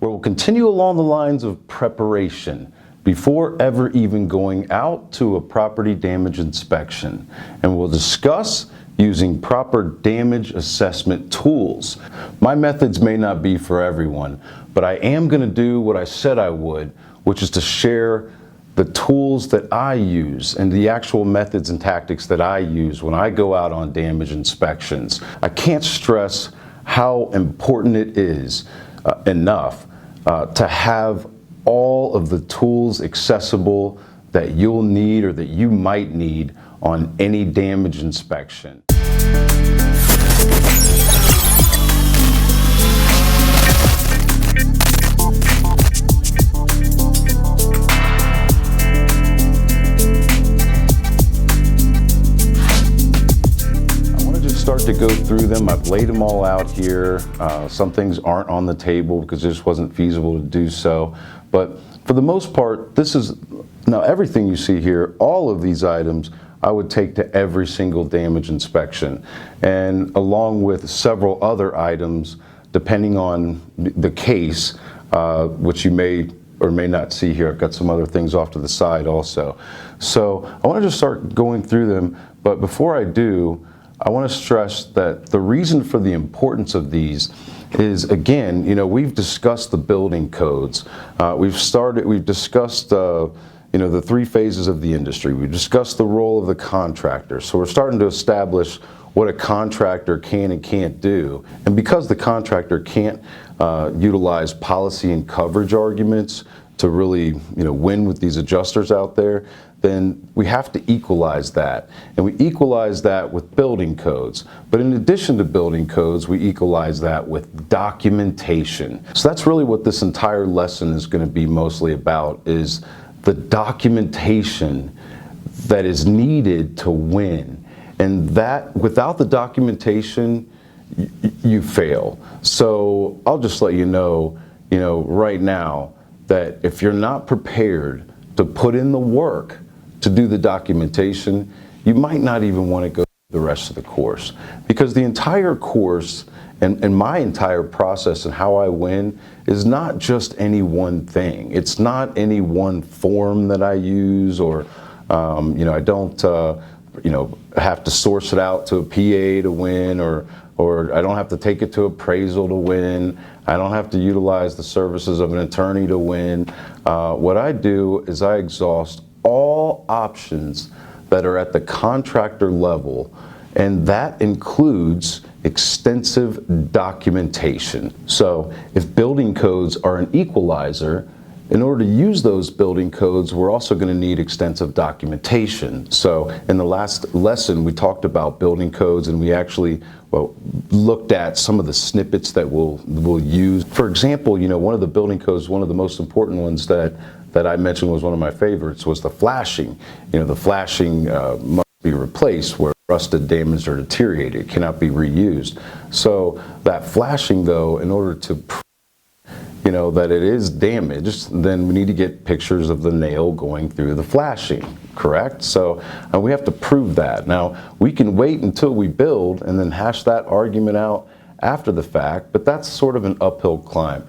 where we'll continue along the lines of preparation before ever even going out to a property damage inspection. And we'll discuss using proper damage assessment tools. My methods may not be for everyone, but I am going to do what I said I would, which is to share the tools that I use and the actual methods and tactics that I use when I go out on damage inspections. I can't stress how important it is enough to have all of the tools accessible that you'll need or that you might need on any damage inspection. Start to go through them. I've laid them all out here. Some things aren't on the table because it just wasn't feasible to do so. But for the most part, now everything you see here, all of these items, I would take to every single damage inspection. And along with several other items, depending on the case, which you may or may not see here. I've got some other things off to the side also. So I want to just start going through them. But before I do, I want to stress that the reason for the importance of these is, again, we've discussed the building codes. We've discussed, the three phases of the industry. We've discussed the role of the contractor. So we're starting to establish what a contractor can and can't do. And because the contractor can't utilize policy and coverage arguments to really, win with these adjusters out there, then we have to equalize that. And we equalize that with building codes. But in addition to building codes, we equalize that with documentation. So that's really what this entire lesson is going to be mostly about, is the documentation that is needed to win. And that, without the documentation, you fail. So I'll just let you know, right now, that if you're not prepared to put in the work to do the documentation, you might not even want to go the rest of the course. Because the entire course and my entire process and how I win is not just any one thing. It's not any one form that I use, or I don't have to source it out to a PA to win, or I don't have to take it to appraisal to win. I don't have to utilize the services of an attorney to win. What I do is I exhaust all options that are at the contractor level, and that includes extensive documentation. So if building codes are an equalizer, in order to use those building codes, we're also going to need extensive documentation. So in the last lesson, we talked about building codes, and we actually looked at some of the snippets that we'll use. For example, one of the building codes, one of the most important ones that I mentioned was one of my favorites, was the flashing. The flashing must be replaced where rusted, damaged, or deteriorated. It cannot be reused. So that flashing, though, in order to that it is damaged, then we need to get pictures of the nail going through the flashing, correct? So we have to prove that. Now, we can wait until we build and then hash that argument out after the fact, but that's sort of an uphill climb.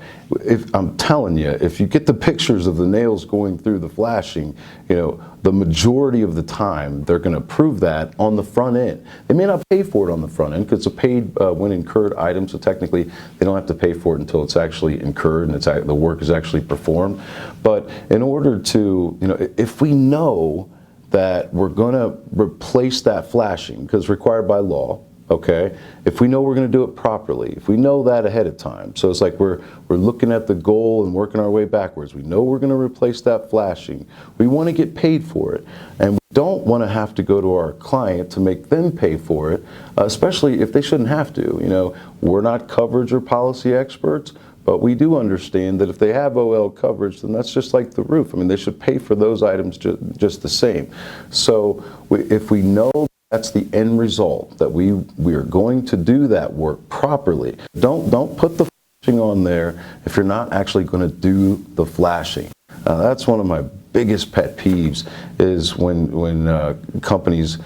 If I'm telling you, if you get the pictures of the nails going through the flashing, the majority of the time they're going to prove that on the front end. They may not pay for it on the front end because it's a paid when incurred item, so technically they don't have to pay for it until it's actually incurred and the work is actually performed. But in order to, if we know that we're going to replace that flashing because required by law, okay, if we know we're going to do it properly, if we know that ahead of time, so it's like we're looking at the goal and working our way backwards. We know we're going to replace that flashing. We want to get paid for it, and we don't want to have to go to our client to make them pay for it, especially if they shouldn't have to. We're not coverage or policy experts, but we do understand that if they have OL coverage, then that's just like the roof. They should pay for those items just the same. So if we know that's the end result, that we are going to do that work properly. Don't put the flashing on there if you're not actually going to do the flashing. That's one of my biggest pet peeves, is when companies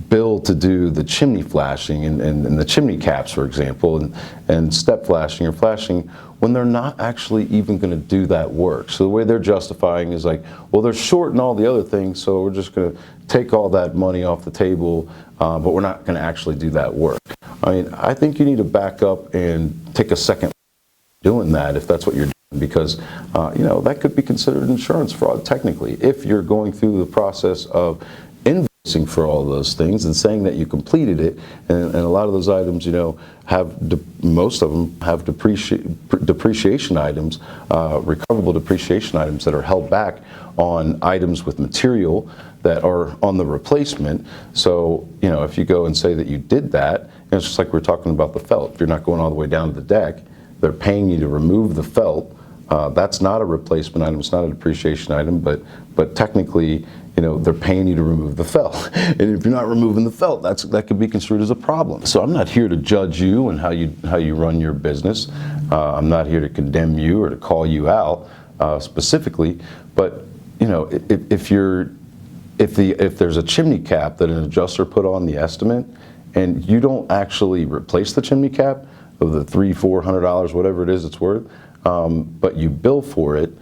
bill to do the chimney flashing and the chimney caps, for example, and step flashing or flashing when they're not actually even going to do that work. So the way they're justifying is like, well, they're short in all the other things, so we're just going to take all that money off the table, but we're not going to actually do that work. I mean, I think you need to back up and take a second doing that if that's what you're doing, because that could be considered insurance fraud technically if you're going through the process of invoicing for all those things and saying that you completed it, and a lot of those items, most of them have depreciation items, recoverable depreciation items that are held back on items with material that are on the replacement. So, if you go and say that you did that, it's just like we're talking about the felt. If you're not going all the way down to the deck, they're paying you to remove the felt. That's not a replacement item, it's not a depreciation item, but technically, they're paying you to remove the felt. And if you're not removing the felt, that could be construed as a problem. So I'm not here to judge you and how you run your business. I'm not here to condemn you or to call you out specifically. But if there's a chimney cap that an adjuster put on the estimate, and you don't actually replace the chimney cap of the $300-400, whatever it is it's worth, but you bill for it.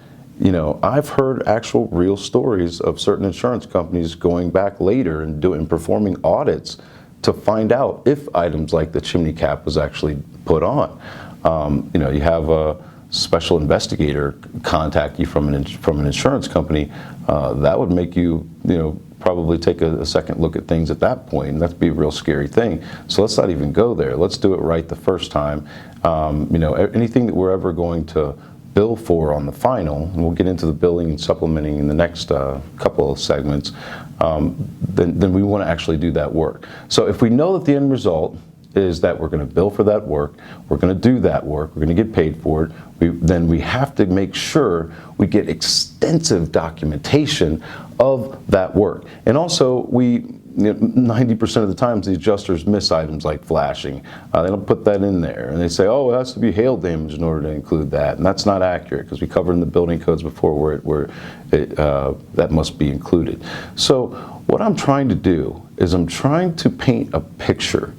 I've heard actual real stories of certain insurance companies going back later and performing audits to find out if items like the chimney cap was actually put on. You have a special investigator contact you from an insurance company. That would make you, probably take a second look at things at that point, and that'd be a real scary thing. So let's not even go there. Let's do it right the first time. Anything that we're ever going to bill for on the final, and we'll get into the billing and supplementing in the next couple of segments, then we want to actually do that work. So if we know that the end result is that we're going to bill for that work, we're going to do that work, we're going to get paid for it, then we have to make sure we get extensive documentation of that work. And also, 90% of the times the adjusters miss items like flashing. They don't put that in there, and they say, oh, it has to be hail damage in order to include that, and that's not accurate because we covered in the building codes before where that must be included. So what I'm trying to do is I'm trying to paint a picture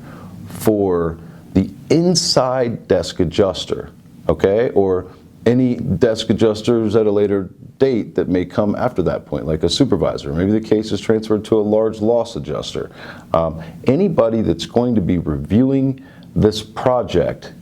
for the inside desk adjuster, okay, or any desk adjusters at a later date that may come after that point, like a supervisor. Maybe the case is transferred to a large loss adjuster. Anybody that's going to be reviewing this project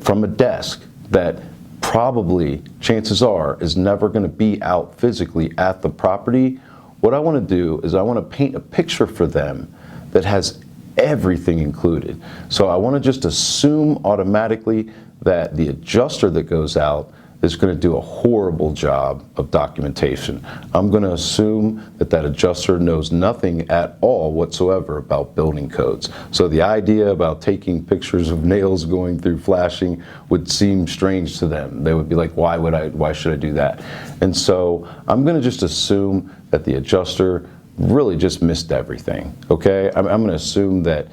from a desk that probably, chances are, is never going to be out physically at the property, what I want to do is I want to paint a picture for them that has everything included. So I want to just assume automatically that the adjuster that goes out is going to do a horrible job of documentation. I'm going to assume that adjuster knows nothing at all whatsoever about building codes. So the idea about taking pictures of nails going through flashing would seem strange to them. They would be like, why should I do that? And so I'm going to just assume that the adjuster really just missed everything, okay? I'm going to assume that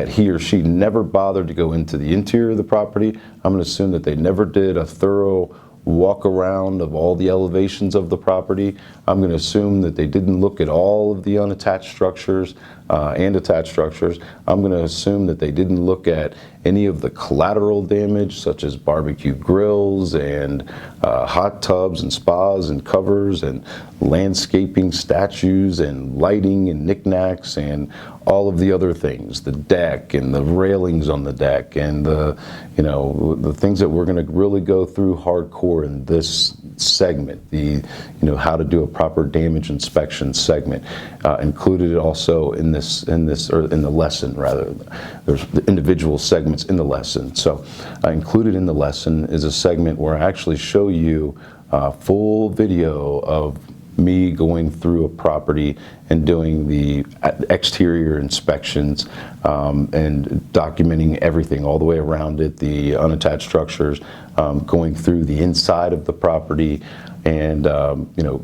he or she never bothered to go into the interior of the property. I'm going to assume that they never did a thorough walk around of all the elevations of the property. I'm going to assume that they didn't look at all of the unattached structures and attached structures. I'm going to assume that they didn't look at any of the collateral damage, such as barbecue grills and hot tubs and spas and covers and landscaping, statues and lighting and knickknacks and all of the other things, the deck and the railings on the deck and the things that we're going to really go through hardcore in this segment, the how to do a proper damage inspection segment, included also in the lesson rather. There's the individual segments in the lesson. So included in the lesson is a segment where I actually show you a full video of me going through a property and doing the exterior inspections and documenting everything all the way around it, the unattached structures, going through the inside of the property, and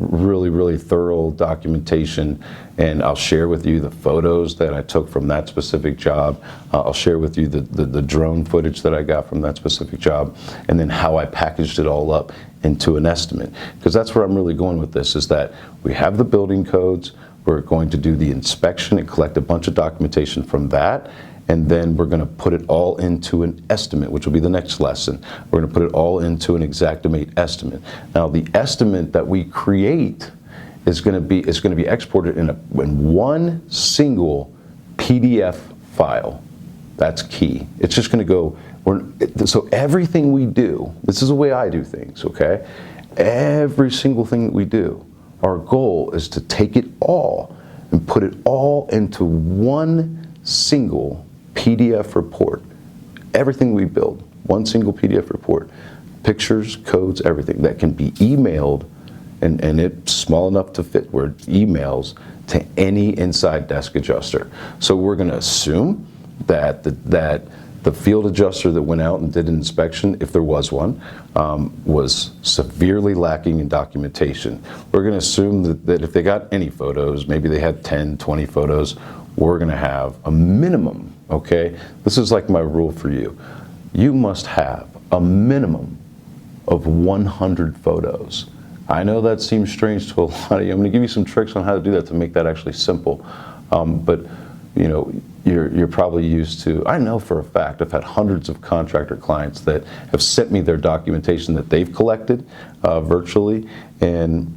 really thorough documentation. And I'll share with you the photos that I took from that specific job. I'll share with you the drone footage that I got from that specific job, and then how I packaged it all up into an estimate. Because that's where I'm really going with this, is that we have the building codes, We're going to do the inspection and collect a bunch of documentation from that. And then we're going to put it all into an estimate, which will be the next lesson. We're going to put it all into an Xactimate estimate. Now, the estimate that we create is going to be exported in one single PDF file. That's key. It's just going to go. So everything we do, this is the way I do things. Okay, every single thing that we do, our goal is to take it all and put it all into one single PDF report. Everything we build, one single PDF report. Pictures, codes, everything that can be emailed, and it's small enough to fit where it emails to any inside desk adjuster. So we're going to assume that the field adjuster that went out and did an inspection, if there was one, was severely lacking in documentation. We're going to assume that if they got any photos, maybe they had 10, 20 photos, we're going to have a minimum, okay? This is like my rule for you. You must have a minimum of 100 photos. I know that seems strange to a lot of you. I'm going to give you some tricks on how to do that to make that actually simple. But you know, you're probably used to, I know for a fact, I've had hundreds of contractor clients that have sent me their documentation that they've collected virtually, and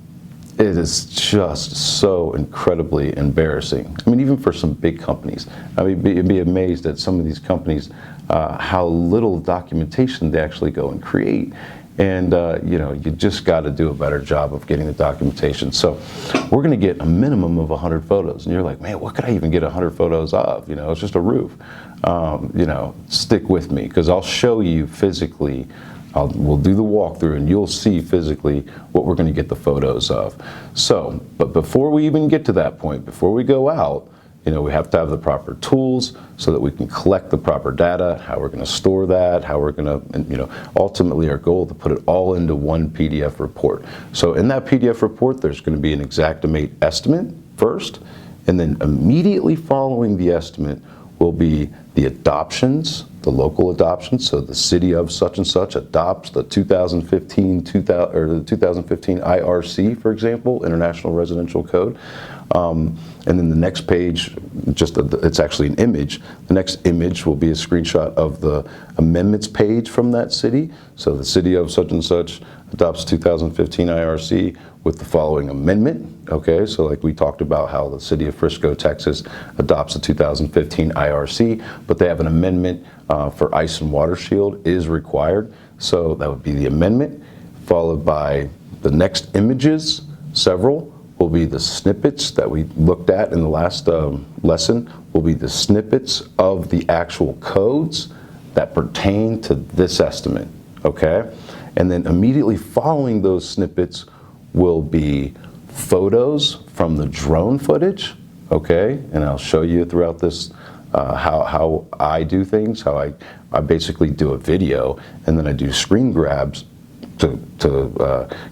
it is just so incredibly embarrassing. I mean, even for some big companies. I mean, you'd be amazed at some of these companies, how little documentation they actually go and create. And you know, you just got to do a better job of getting the documentation. So we're going to get a minimum of 100 photos. And you're like, man, what could I even get 100 photos of? You know, it's just a roof. You know, stick with me, because I'll show you physically. We'll do the walkthrough and you'll see physically what we're going to get the photos of. So, but before we even get to that point, before we go out, you know, we have to have the proper tools so that we can collect the proper data, how we're going to store that, how we're going to, you know, ultimately our goal is to put it all into one PDF report. So in that PDF report, there's going to be an Xactimate estimate first, and then immediately following the estimate will be the adoptions, the local adoptions. So the city of such and such adopts the 2015 IRC, for example, International Residential Code. And then the next page, it's actually an image. The next image will be a screenshot of the amendments page from that city. So the city of such and such adopts 2015 IRC with the following amendment. Okay, so like we talked about how the city of Frisco, Texas adopts the 2015 IRC, but they have an amendment for ice and water shield is required. So that would be the amendment, followed by the next images, several, will be the snippets that we looked at in the last lesson, will be the snippets of the actual codes that pertain to this estimate, okay? And then immediately following those snippets will be photos from the drone footage, okay? And I'll show you throughout this how I do things, how I basically do a video, and then I do screen grabs to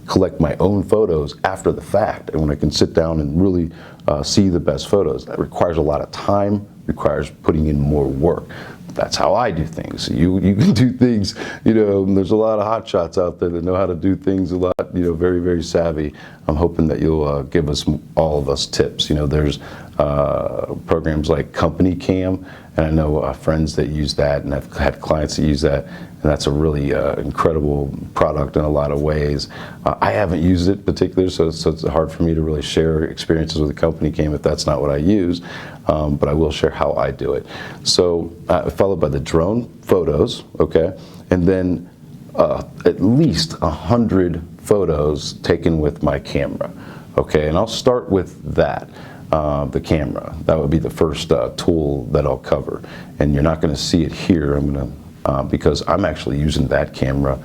collect my own photos after the fact, and when I can sit down and really see the best photos. That requires a lot of time, requires putting in more work. That's how I do things. You can do things, you know, there's a lot of hot shots out there that know how to do things a lot, you know, very, very savvy. I'm hoping that you'll give us, all of us, tips. You know, there's programs like Company Cam, and I know friends that use that, and I've had clients that use that, and that's a really incredible product in a lot of ways. I haven't used it particularly, so it's hard for me to really share experiences with the Company Cam if that's not what I use, but I will share how I do it. So followed by the drone photos, okay, and then at least 100 photos taken with my camera, okay, and I'll start with that. The camera. That would be the first tool that I'll cover, and you're not going to see it here. I'm going to because I'm actually using that camera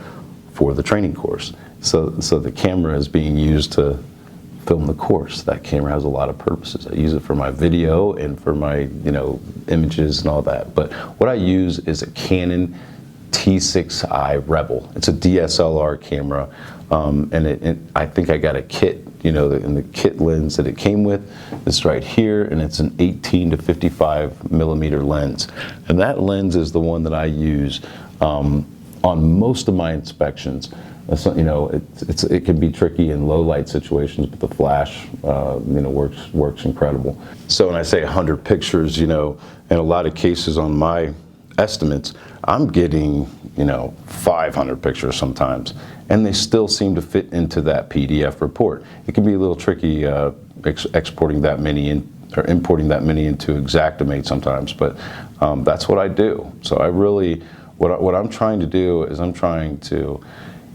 for the training course. So the camera is being used to film the course. That camera has a lot of purposes. I use it for my video and for my, you know, images and all that. But what I use is a Canon T6i Rebel. It's a DSLR camera, and I think I got a kit, you know, and the kit lens that it came with is right here, and it's an 18 to 55 millimeter lens. And that lens is the one that I use on most of my inspections. It can be tricky in low light situations, but the flash, works incredible. So when I say 100 pictures, in a lot of cases on my estimates, I'm getting, 500 pictures sometimes, and they still seem to fit into that PDF report. It can be a little tricky exporting that many or importing that many into Xactimate sometimes, but that's what I do. So I really, what I'm trying to do is I'm trying to,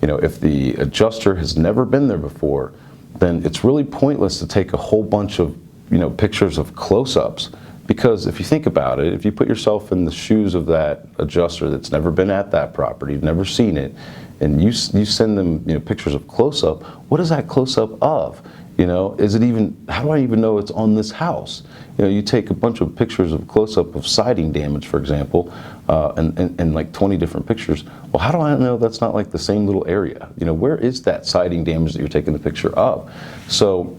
if the adjuster has never been there before, then it's really pointless to take a whole bunch of, pictures of close-ups. Because if you think about it, if you put yourself in the shoes of that adjuster that's never been at that property, never seen it, and you send them, pictures of close-up, what is that close-up of? Is it even, how do I even know it's on this house? You take a bunch of pictures of close-up of siding damage, for example, and like 20 different pictures. Well, how do I know that's not like the same little area? Where is that siding damage that you're taking the picture of? So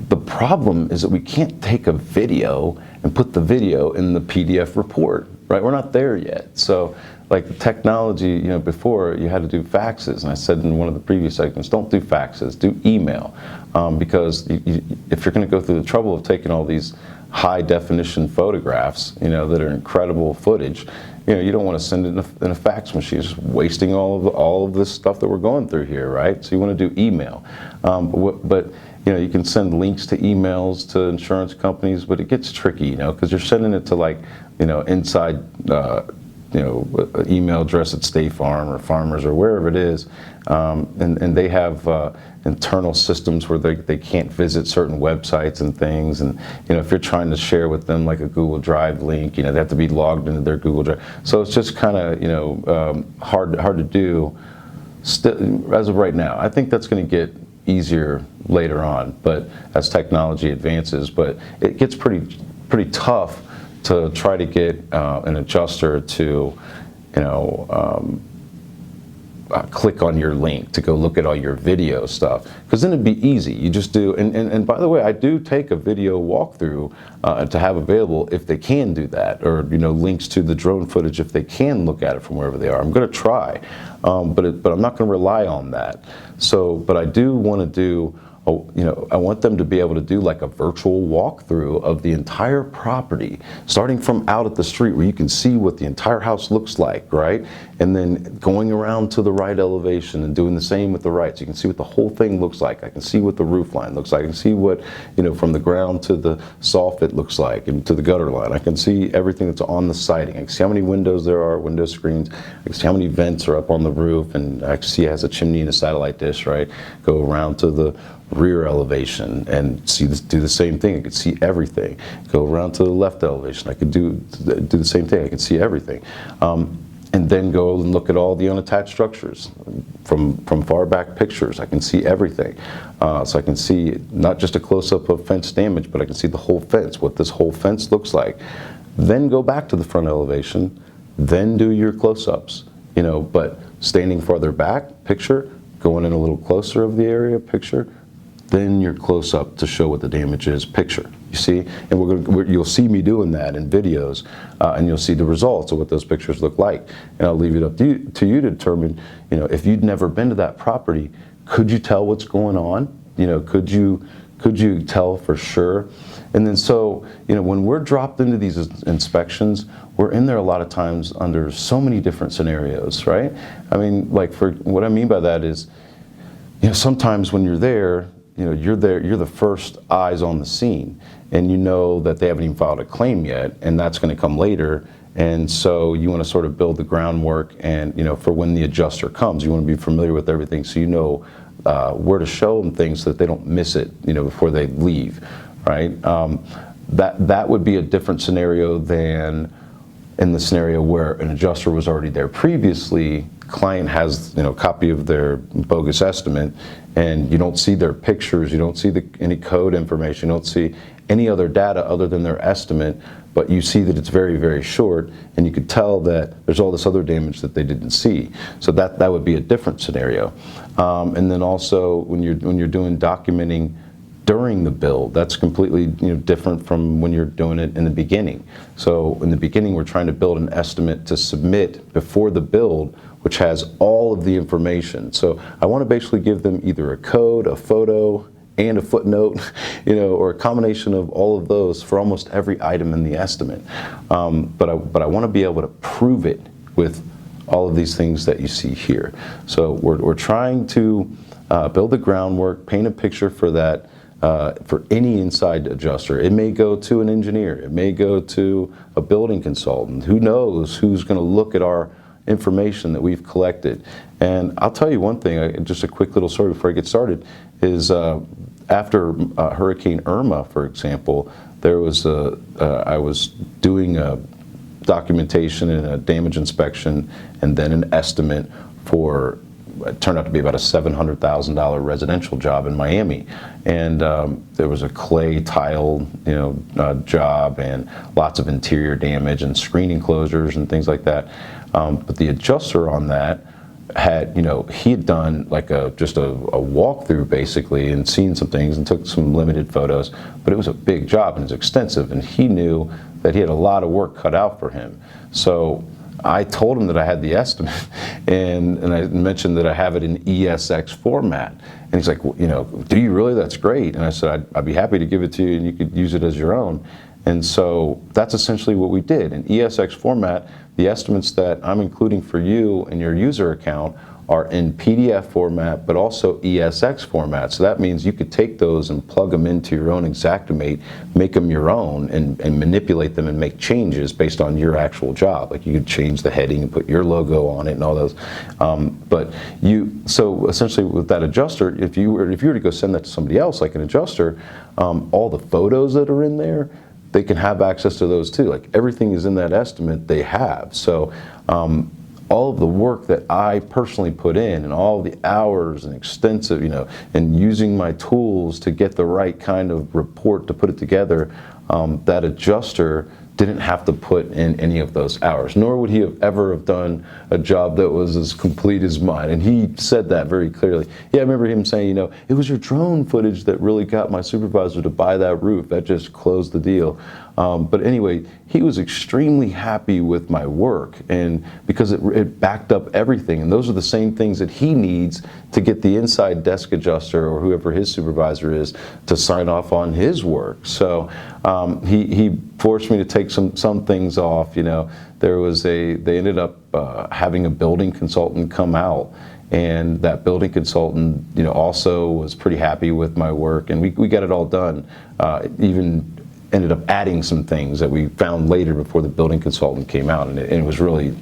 the problem is that we can't take a video and put the video in the PDF report, right? We're not there yet. So like the technology, before you had to do faxes, and I said in one of the previous segments, don't do faxes, do email, because if you're going to go through the trouble of taking all these high definition photographs, that are incredible footage, you don't want to send it in a fax machine. It's just wasting all of this stuff that we're going through here, right? So you want to do email, but you can send links to emails to insurance companies, but it gets tricky, because you're sending it to inside, email address at State Farm or Farmers or wherever it is, and they have internal systems where they can't visit certain websites and things, and if you're trying to share with them like a Google Drive link, they have to be logged into their Google Drive. So it's just kind of hard to do. As of right now, I think that's going to get easier later on, but as technology advances, but it gets pretty tough to try to get an adjuster to, click on your link to go look at all your video stuff, because then it'd be easy. You just do, and by the way, I do take a video walkthrough to have available if they can do that, or links to the drone footage if they can look at it from wherever they are. I'm going to try, but I'm not going to rely on that. So, but I do want to do. I want them to be able to do like a virtual walkthrough of the entire property, starting from out at the street where you can see what the entire house looks like, right? And then going around to the right elevation and doing the same with the right. So you can see what the whole thing looks like. I can see what the roof line looks like. I can see what, from the ground to the soffit looks like, and to the gutter line. I can see everything that's on the siding. I can see how many windows there are, window screens. I can see how many vents are up on the roof, and I can see it has a chimney and a satellite dish, right? Go around to the rear elevation and do the same thing. I could see everything. Go around to the left elevation. I could do the same thing. I could see everything. And then go and look at all the unattached structures from far back pictures. I can see everything. So I can see not just a close-up of fence damage, but I can see the whole fence, what this whole fence looks like. Then go back to the front elevation, then do your close-ups, but standing farther back, picture, going in a little closer of the area, picture, then your close-up to show what the damage is, picture. You see, and you'll see me doing that in videos, and you'll see the results of what those pictures look like. And I'll leave it up to you to determine, if you'd never been to that property, could you tell what's going on? Could you tell for sure? And then so, when we're dropped into these inspections, we're in there a lot of times under so many different scenarios, right? I mean, for what I mean by that is, sometimes when you're there, you're the first eyes on the scene, and that they haven't even filed a claim yet, and that's going to come later. And so you want to sort of build the groundwork, and for when the adjuster comes, you want to be familiar with everything, so where to show them things so that they don't miss it, before they leave, right? That would be a different scenario than in the scenario where an adjuster was already there previously. Client has a copy of their bogus estimate, and you don't see their pictures, you don't see any code information, you don't see any other data other than their estimate, but you see that it's very, very short, and you could tell that there's all this other damage that they didn't see. So that would be a different scenario. And then also when you're doing documenting during the build, that's completely different from when you're doing it in the beginning. So in the beginning, we're trying to build an estimate to submit before the build. which has all of the information. So I want to basically give them either a code, a photo, and a footnote, or a combination of all of those for almost every item in the estimate. But I want to be able to prove it with all of these things that you see here. So we're trying to build the groundwork, paint a picture for that, for any inside adjuster. It may go to an engineer, it may go to a building consultant. Who knows who's going to look at our information that we've collected. And I'll tell you one thing, just a quick little story before I get started, is after Hurricane Irma, for example, there was I was doing a documentation and a damage inspection and then an estimate for, it turned out to be about a $700,000 residential job in Miami. And there was a clay tile job and lots of interior damage and screen enclosures and things like that. But the adjuster on that had, he had done like just a walkthrough basically and seen some things and took some limited photos, but it was a big job and it was extensive, and he knew that he had a lot of work cut out for him. So I told him that I had the estimate, and I mentioned that I have it in ESX format. And he's like, well, do you really? That's great. And I said, I'd be happy to give it to you and you could use it as your own. And so that's essentially what we did. In ESX format, the estimates that I'm including for you in your user account are in PDF format, but also ESX format. So that means you could take those and plug them into your own Xactimate, make them your own, and manipulate them and make changes based on your actual job. Like you could change the heading and put your logo on it and all those. So essentially with that adjuster, if you were to go send that to somebody else, like an adjuster, all the photos that are in there, they can have access to those too. Like everything is in that estimate they have. So all of the work that I personally put in and all the hours and extensive, and using my tools to get the right kind of report to put it together, that adjuster didn't have to put in any of those hours, nor would he have ever have done a job that was as complete as mine. And he said that very clearly. Yeah, I remember him saying, it was your drone footage that really got my supervisor to buy that roof. That just closed the deal. But anyway, he was extremely happy with my work, and because it backed up everything. And those are the same things that he needs to get the inside desk adjuster or whoever his supervisor is to sign off on his work. So he forced me to take some things off. They ended up having a building consultant come out, and that building consultant also was pretty happy with my work, and we got it all done. Even ended up adding some things that we found later before the building consultant came out, and it was really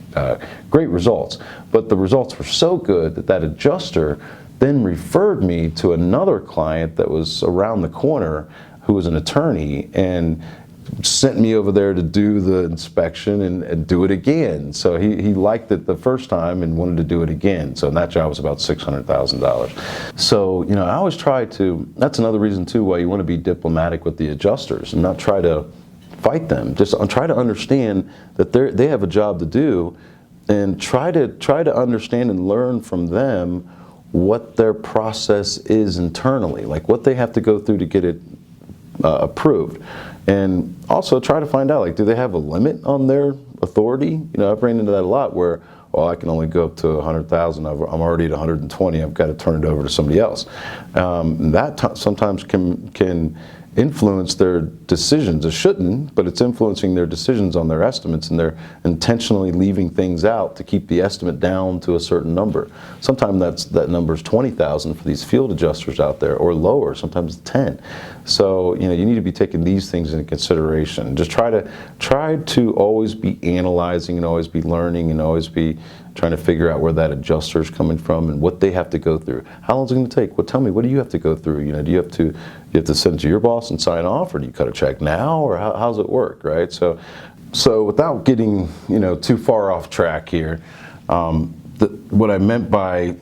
great results. But the results were so good that adjuster then referred me to another client that was around the corner who was an attorney, and sent me over there to do the inspection and do it again. So he liked it the first time and wanted to do it again. So that job was about $600,000. So, I always try to, that's another reason too why you want to be diplomatic with the adjusters and not try to fight them. Just try to understand that they have a job to do, and try to understand and learn from them what their process is internally, like what they have to go through to get it approved. And also try to find out, do they have a limit on their authority? I've ran into that a lot where, I can only go up to 100,000. I'm already at 120. I've got to turn it over to somebody else. Sometimes can influence their decisions. It shouldn't, but it's influencing their decisions on their estimates, and they're intentionally leaving things out to keep the estimate down to a certain number. Sometimes that number is 20,000 for these field adjusters out there, or lower, sometimes 10. So you need to be taking these things into consideration. Just try to always be analyzing and always be learning and always be trying to figure out where that adjuster is coming from and what they have to go through. How long is it going to take? Well, tell me, what do you have to go through? Do you have to send it to your boss and sign off, or do you cut a check now, or how's it work, right? So without getting too far off track here, what I meant by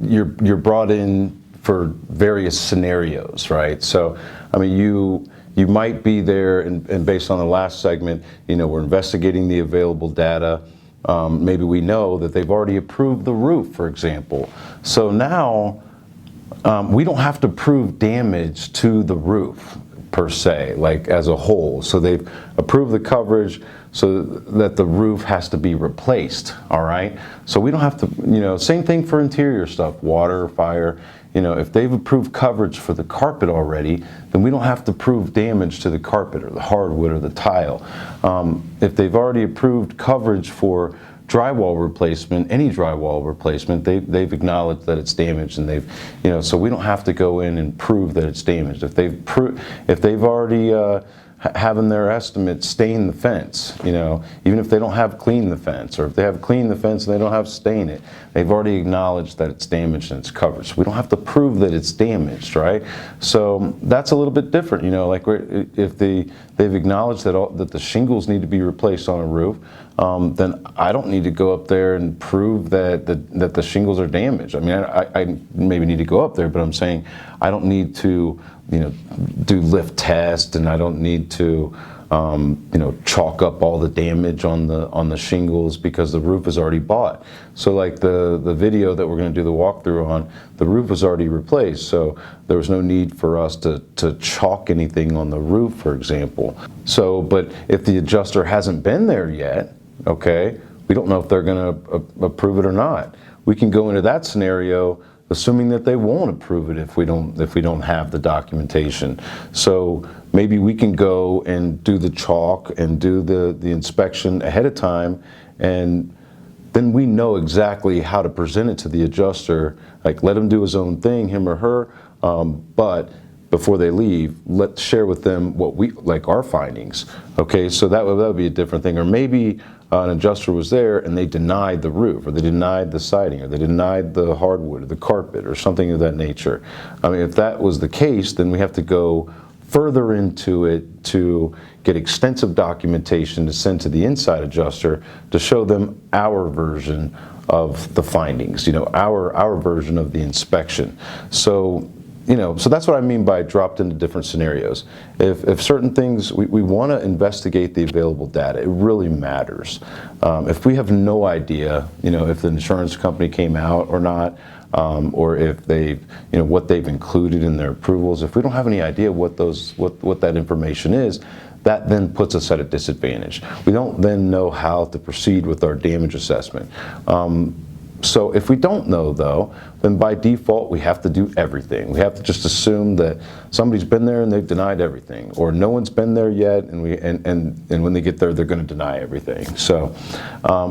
you're brought in for various scenarios, right? So you might be there, and based on the last segment, we're investigating the available data. Maybe we know that they've already approved the roof, for example. So now we don't have to prove damage to the roof per se, like as a whole. So they've approved the coverage. so that the roof has to be replaced, all right? So we don't have to, same thing for interior stuff, water, fire. If they've approved coverage for the carpet already, then we don't have to prove damage to the carpet or the hardwood or the tile. If they've already approved coverage for drywall replacement, any drywall replacement, they've acknowledged that it's damaged, and so we don't have to go in and prove that it's damaged. If they've already having their estimate stain the fence, even if they don't have cleaned the fence, or if they have cleaned the fence and they don't have stain it, they've already acknowledged that it's damaged and it's covered. So we don't have to prove that it's damaged, right? So that's a little bit different, like if they've acknowledged that the shingles need to be replaced on a roof, then I don't need to go up there and prove that the shingles are damaged. I mean, I maybe need to go up there, but I'm saying I don't need to do lift tests, and I don't need to chalk up all the damage on the shingles, because the roof is already bought. So like the video that we're going to do the walkthrough on, the roof was already replaced, so there was no need for us to chalk anything on the roof, for example. So, but if the adjuster hasn't been there yet, okay, we don't know if they're going to approve it or not. We can go into that scenario assuming that they won't approve it if we don't have the documentation. So maybe we can go and do the chalk and do the inspection ahead of time, and then we know exactly how to present it to the adjuster. Like, let him do his own thing, him or her, but before they leave, let's share with them what we like, our findings. Okay, so that would be a different thing. Or maybe an adjuster was there and they denied the roof, or they denied the siding, or they denied the hardwood or the carpet or something of that nature. I mean, if that was the case, then we have to go further into it to get extensive documentation to send to the inside adjuster to show them our version of the findings, our version of the inspection. So that's what I mean by dropped into different scenarios. If certain things, we want to investigate the available data. It really matters. If we have no idea, if the insurance company came out or not, or if they've, what they've included in their approvals, if we don't have any idea what that information is, that then puts us at a disadvantage. We don't then know how to proceed with our damage assessment. So if we don't know, though, then by default we have to do everything. We have to just assume that somebody's been there and they've denied everything, or no one's been there yet, and when they get there, they're going to deny everything. So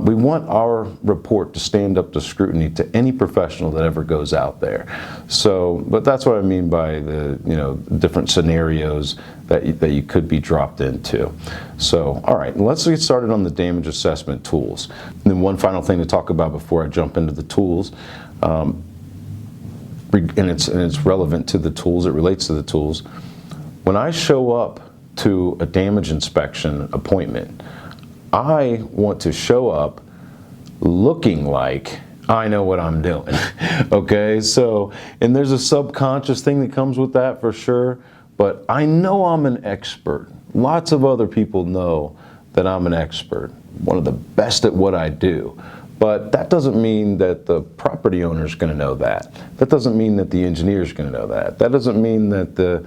we want our report to stand up to scrutiny to any professional that ever goes out there. So, but that's what I mean by the different scenarios that you could be dropped into. So, all right, let's get started on the damage assessment tools. And then one final thing to talk about before I jump into the tools, and it's relevant to the tools, it relates to the tools. When I show up to a damage inspection appointment, I want to show up looking like I know what I'm doing. Okay, so, and there's a subconscious thing that comes with that for sure, but I know I'm an expert. Lots of other people know that I'm an expert, one of the best at what I do. But that doesn't mean that the property owner is going to know that. That doesn't mean that the engineer is going to know that. That doesn't mean that the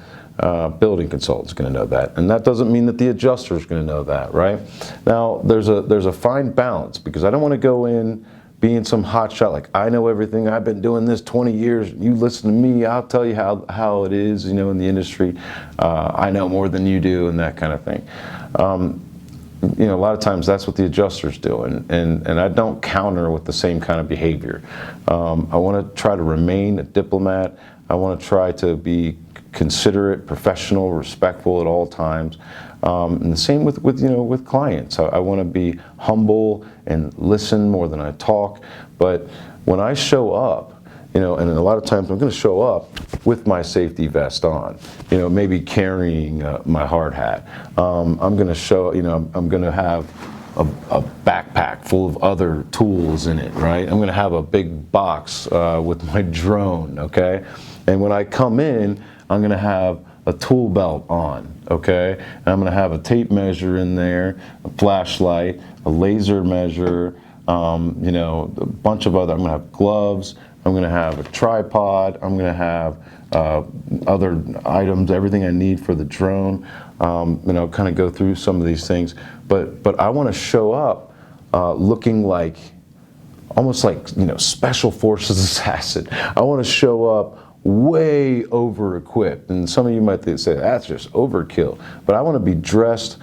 building consultant is going to know that. And that doesn't mean that the adjuster is going to know that, right? Now, there's a fine balance, because I don't want to go in being some hot shot, like, I know everything, I've been doing this 20 years, you listen to me, I'll tell you how it is, in the industry. I know more than you do, and that kind of thing. A lot of times that's what the adjusters do, and I don't counter with the same kind of behavior. I want to try to remain a diplomat. I want to try to be considerate, professional, respectful at all times. And the same with clients. I want to be humble and listen more than I talk. But when I show up, and a lot of times I'm going to show up with my safety vest on, maybe carrying my hard hat. I'm going to show, I'm going to have a backpack full of other tools in it, right? I'm going to have a big box with my drone, okay? And when I come in, I'm going to have a tool belt on, okay? And I'm going to have a tape measure in there, a flashlight, a laser measure, a bunch of other, I'm going to have gloves, I'm going to have a tripod. I'm going to have other items, everything I need for the drone. Kind of go through some of these things. But I want to show up looking like, almost like, Special Forces assassin. I want to show up way over equipped, and some of you might say that's just overkill, but I want to be dressed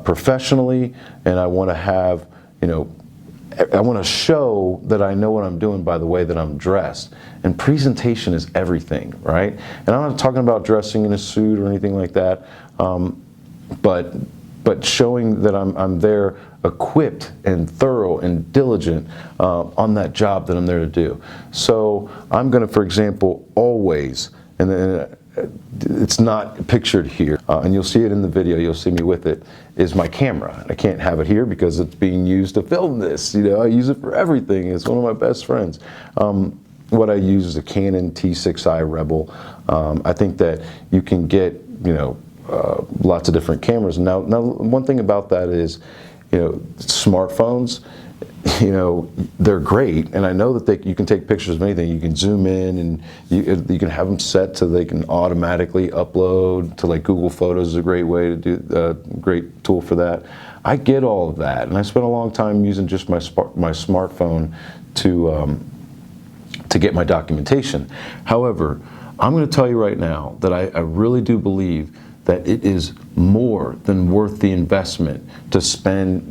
professionally, and I want to have, I want to show that I know what I'm doing by the way that I'm dressed. And presentation is everything, right? And I'm not talking about dressing in a suit or anything like that, but showing that I'm there equipped and thorough and diligent on that job that I'm there to do. So I'm going to, for example, always, and it's not pictured here, and you'll see it in the video, you'll see me with it, is my camera. I can't have it here because it's being used to film this. I use it for everything. It's one of my best friends. What I use is a Canon T6i Rebel. I think that you can get, lots of different cameras. Now, one thing about that is, smartphones, they're great, and I know that you can take pictures of anything. You can zoom in, and you can have them set so they can automatically upload to, like, Google Photos is a great way to do, great tool for that. I get all of that, and I spent a long time using just my smartphone to get my documentation. However, I'm going to tell you right now that I really do believe that it is more than worth the investment to spend,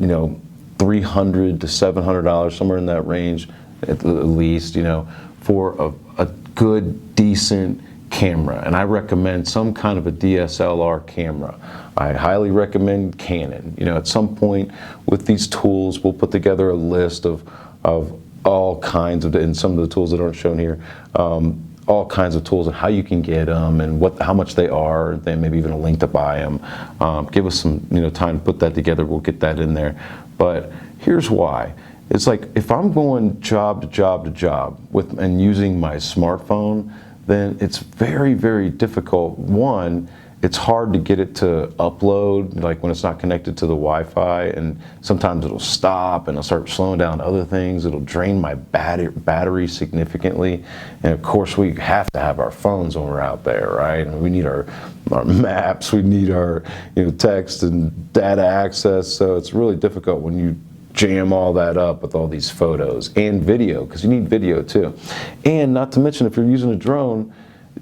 $300 to $700, somewhere in that range, at least, for a good, decent camera. And I recommend some kind of a DSLR camera. I highly recommend Canon. At some point with these tools, we'll put together a list of all kinds of, and some of the tools that aren't shown here, all kinds of tools and how you can get them and how much they are, then maybe even a link to buy them. Give us some time to put that together. We'll get that in there. But here's why. It's like, if I'm going job to job to job and using my smartphone, then it's very, very difficult. One, it's hard to get it to upload, like when it's not connected to the Wi-Fi, and sometimes it'll stop and it'll start slowing down other things. It'll drain my battery significantly. And of course, we have to have our phones when we're out there, right? And we need our maps, we need our text and data access. So it's really difficult when you jam all that up with all these photos and video, because you need video too. And not to mention, if you're using a drone,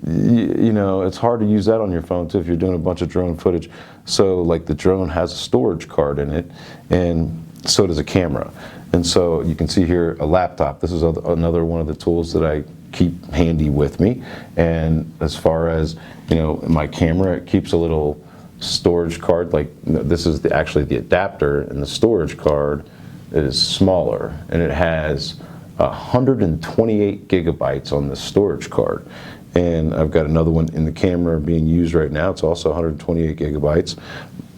it's hard to use that on your phone too if you're doing a bunch of drone footage. So, like, the drone has a storage card in it, and so does a camera. And so you can see here a laptop. This is another one of the tools that I keep handy with me. And as far as my camera, it keeps a little storage card. Like, this is actually the adapter, and the storage card is smaller, and it has 128 gigabytes on the storage card. And I've got another one in the camera being used right now. It's also 128 gigabytes.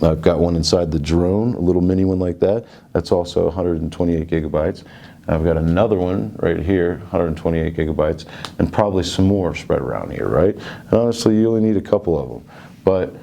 I've got one inside the drone, a little mini one like that. That's also 128 gigabytes. I've got another one right here, 128 gigabytes, and probably some more spread around here, right? And honestly, you only need a couple of them. But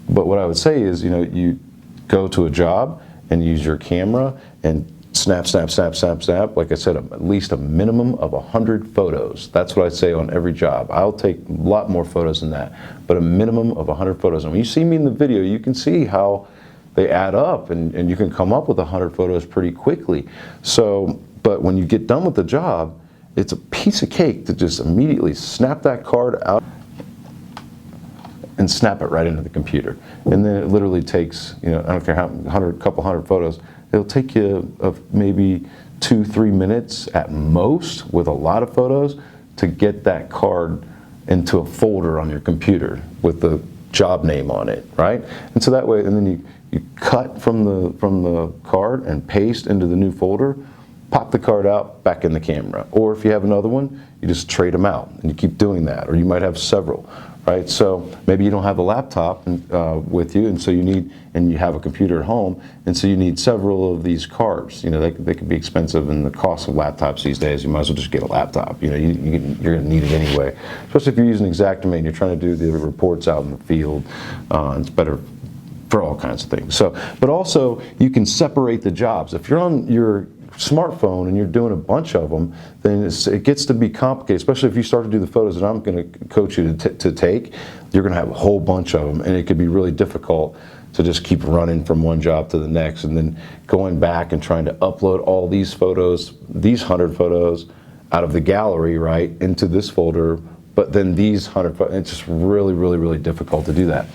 what I would say is, you go to a job and use your camera and snap, like I said, at least a minimum of 100 photos. That's what I say on every job. I'll take a lot more photos than that, but a minimum of 100 photos. And when you see me in the video, you can see how they add up, and you can come up with 100 photos pretty quickly. So, but when you get done with the job, it's a piece of cake to just immediately snap that card out and snap it right into the computer. And then it literally takes, I don't care how, couple hundred photos, it'll take you maybe 2-3 minutes at most, with a lot of photos, to get that card into a folder on your computer with the job name on it, right? And so that way, and then you cut from the card and paste into the new folder, pop the card out, back in the camera. Or if you have another one, you just trade them out, and you keep doing that. Or you might have several, right? So maybe you don't have a laptop with you, and so you have a computer at home, and so you need several of these cards. They could be expensive, and the cost of laptops these days, you might as well just get a laptop. You're going to need it anyway, especially if you're using Xactimate and you're trying to do the reports out in the field. It's better for all kinds of things. So, but also you can separate the jobs. If you're on your smartphone and you're doing a bunch of them, then it gets to be complicated, especially if you start to do the photos that I'm going to coach you to take. You're going to have a whole bunch of them, and it could be really difficult to just keep running from one job to the next and then going back and trying to upload all these photos, these 100 photos out of the gallery, right, into this folder, but then these 100 photos. It's just really, really, really difficult to do that.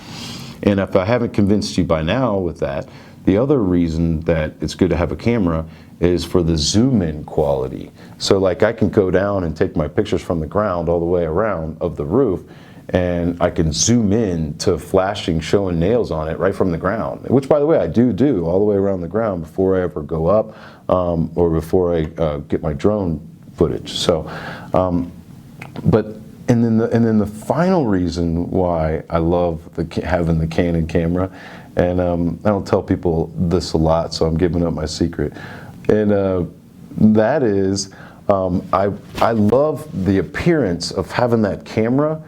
And if I haven't convinced you by now with that, the other reason that it's good to have a camera is for the zoom in quality. So like I can go down and take my pictures from the ground all the way around of the roof, and I can zoom in to flashing, showing nails on it right from the ground, which by the way I do all the way around the ground before I ever go up or before I get my drone footage. So, and then the final reason why I love having the Canon camera, and I don't tell people this a lot, so I'm giving up my secret, and that is I love the appearance of having that camera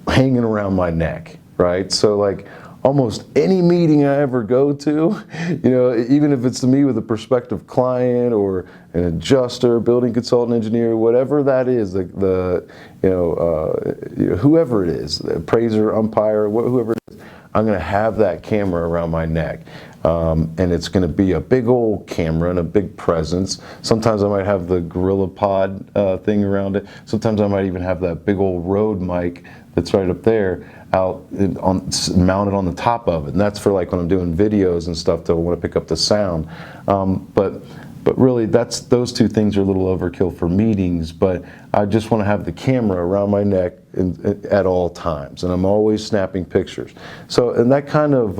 hanging around my neck, right? So like almost any meeting I ever go to, even if it's to me with a prospective client or an adjuster, building consultant, engineer, whatever that is, whoever it is, the appraiser, umpire, whoever it is, I'm going to have that camera around my neck. And it's going to be a big old camera and a big presence. Sometimes I might have the Gorilla Pod thing around it. Sometimes I might even have that big old Rode mic that's right up there mounted on the top of it. And that's for like when I'm doing videos and stuff to want to pick up the sound. But really, those two things are a little overkill for meetings, but I just want to have the camera around my neck at all times, and I'm always snapping pictures. So, and that kind of,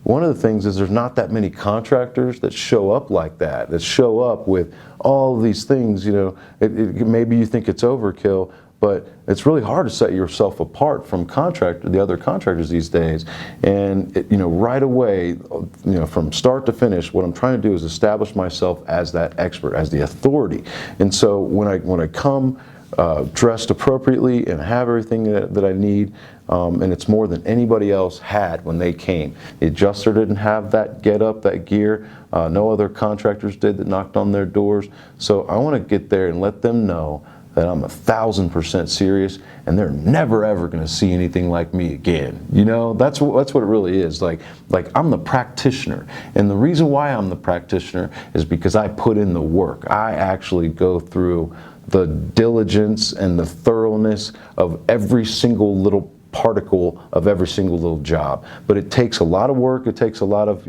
one of the things is there's not that many contractors that show up like that show up with all these things, maybe you think it's overkill, but it's really hard to set yourself apart from the other contractors these days. And right away, from start to finish, what I'm trying to do is establish myself as that expert, as the authority. And so when I come dressed appropriately and have everything that I need, and it's more than anybody else had when they came. The adjuster didn't have that get up, that gear. No other contractors did that knocked on their doors. So I want to get there and let them know that I'm 1,000% serious, and they're never ever going to see anything like me again. That's what it really is. Like I'm the practitioner, and the reason why I'm the practitioner is because I put in the work. I actually go through the diligence and the thoroughness of every single little particle of every single little job. But it takes a lot of work. It takes a lot of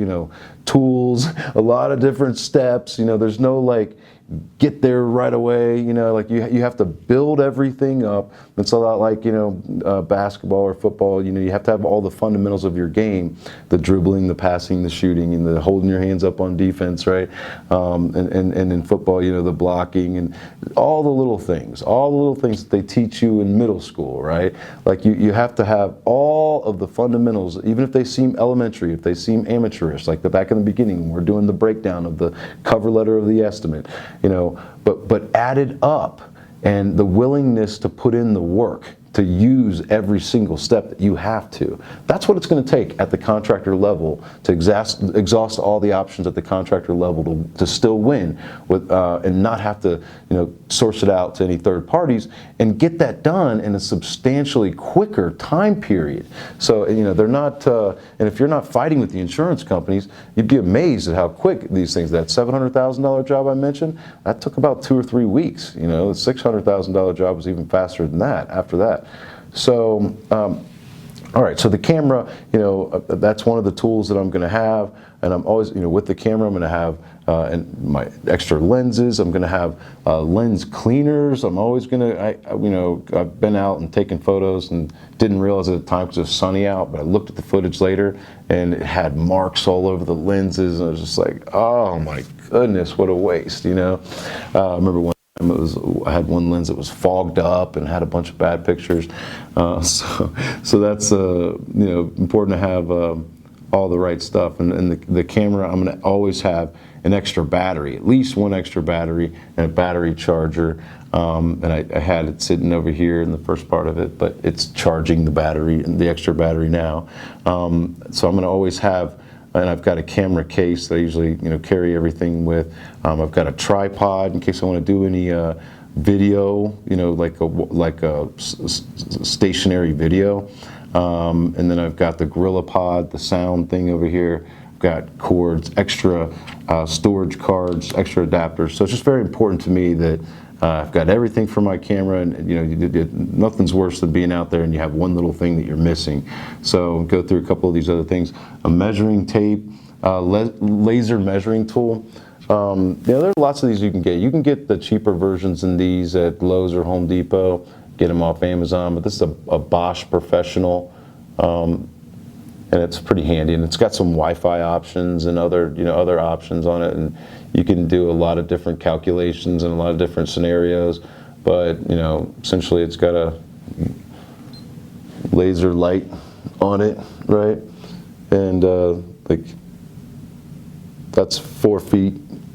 tools, a lot of different steps. There's no like get there right away, like you have to build everything up. It's a lot like, basketball or football, you have to have all the fundamentals of your game, the dribbling, the passing, the shooting, and the holding your hands up on defense, right? And in football, the blocking and all the little things that they teach you in middle school, right? Like you have to have all of the fundamentals, even if they seem elementary, if they seem amateurish, like back in the beginning when we're doing the breakdown of the cover letter of the estimate, but added up, and the willingness to put in the work, to use every single step that you have to. That's what it's going to take at the contractor level to exhaust all the options at the contractor level to still win with and not have to source it out to any third parties, and get that done in a substantially quicker time period. So they're not and if you're not fighting with the insurance companies, you'd be amazed at how quick these things. That $700,000 job I mentioned, that took about 2 or 3 weeks. The $600,000 job was even faster than that after that. So, all right, so the camera, that's one of the tools that I'm going to have, and I'm always, with the camera, I'm going to have and my extra lenses. I'm going to have lens cleaners. I'm always going to, I've been out and taken photos and didn't realize at the time because it was sunny out, but I looked at the footage later and it had marks all over the lenses, and I was just like, oh my goodness, what a waste, I remember one. I had one lens that was fogged up and had a bunch of bad pictures. So that's important to have all the right stuff. And the camera, I'm going to always have an extra battery, at least one extra battery and a battery charger. And I had it sitting over here in the first part of it, but it's charging the battery and the extra battery now. So I'm going to always have and I've got a camera case that I usually carry everything with. I've got a tripod in case I want to do any video, like a stationary video. And then I've got the Gorilla Pod, the sound thing over here. I've got cords, extra storage cards, extra adapters. So it's just very important to me that I've got everything for my camera, and nothing's worse than being out there and you have one little thing that you're missing. So go through a couple of these other things. A measuring tape, laser measuring tool. There are lots of these you can get. You can get the cheaper versions than these at Lowe's or Home Depot. Get them off Amazon, but this is a Bosch Professional, and it's pretty handy. And it's got some Wi-Fi options and other options on it, and you can do a lot of different calculations and a lot of different scenarios. But essentially, it's got a laser light on it, right? And that's 4 feet,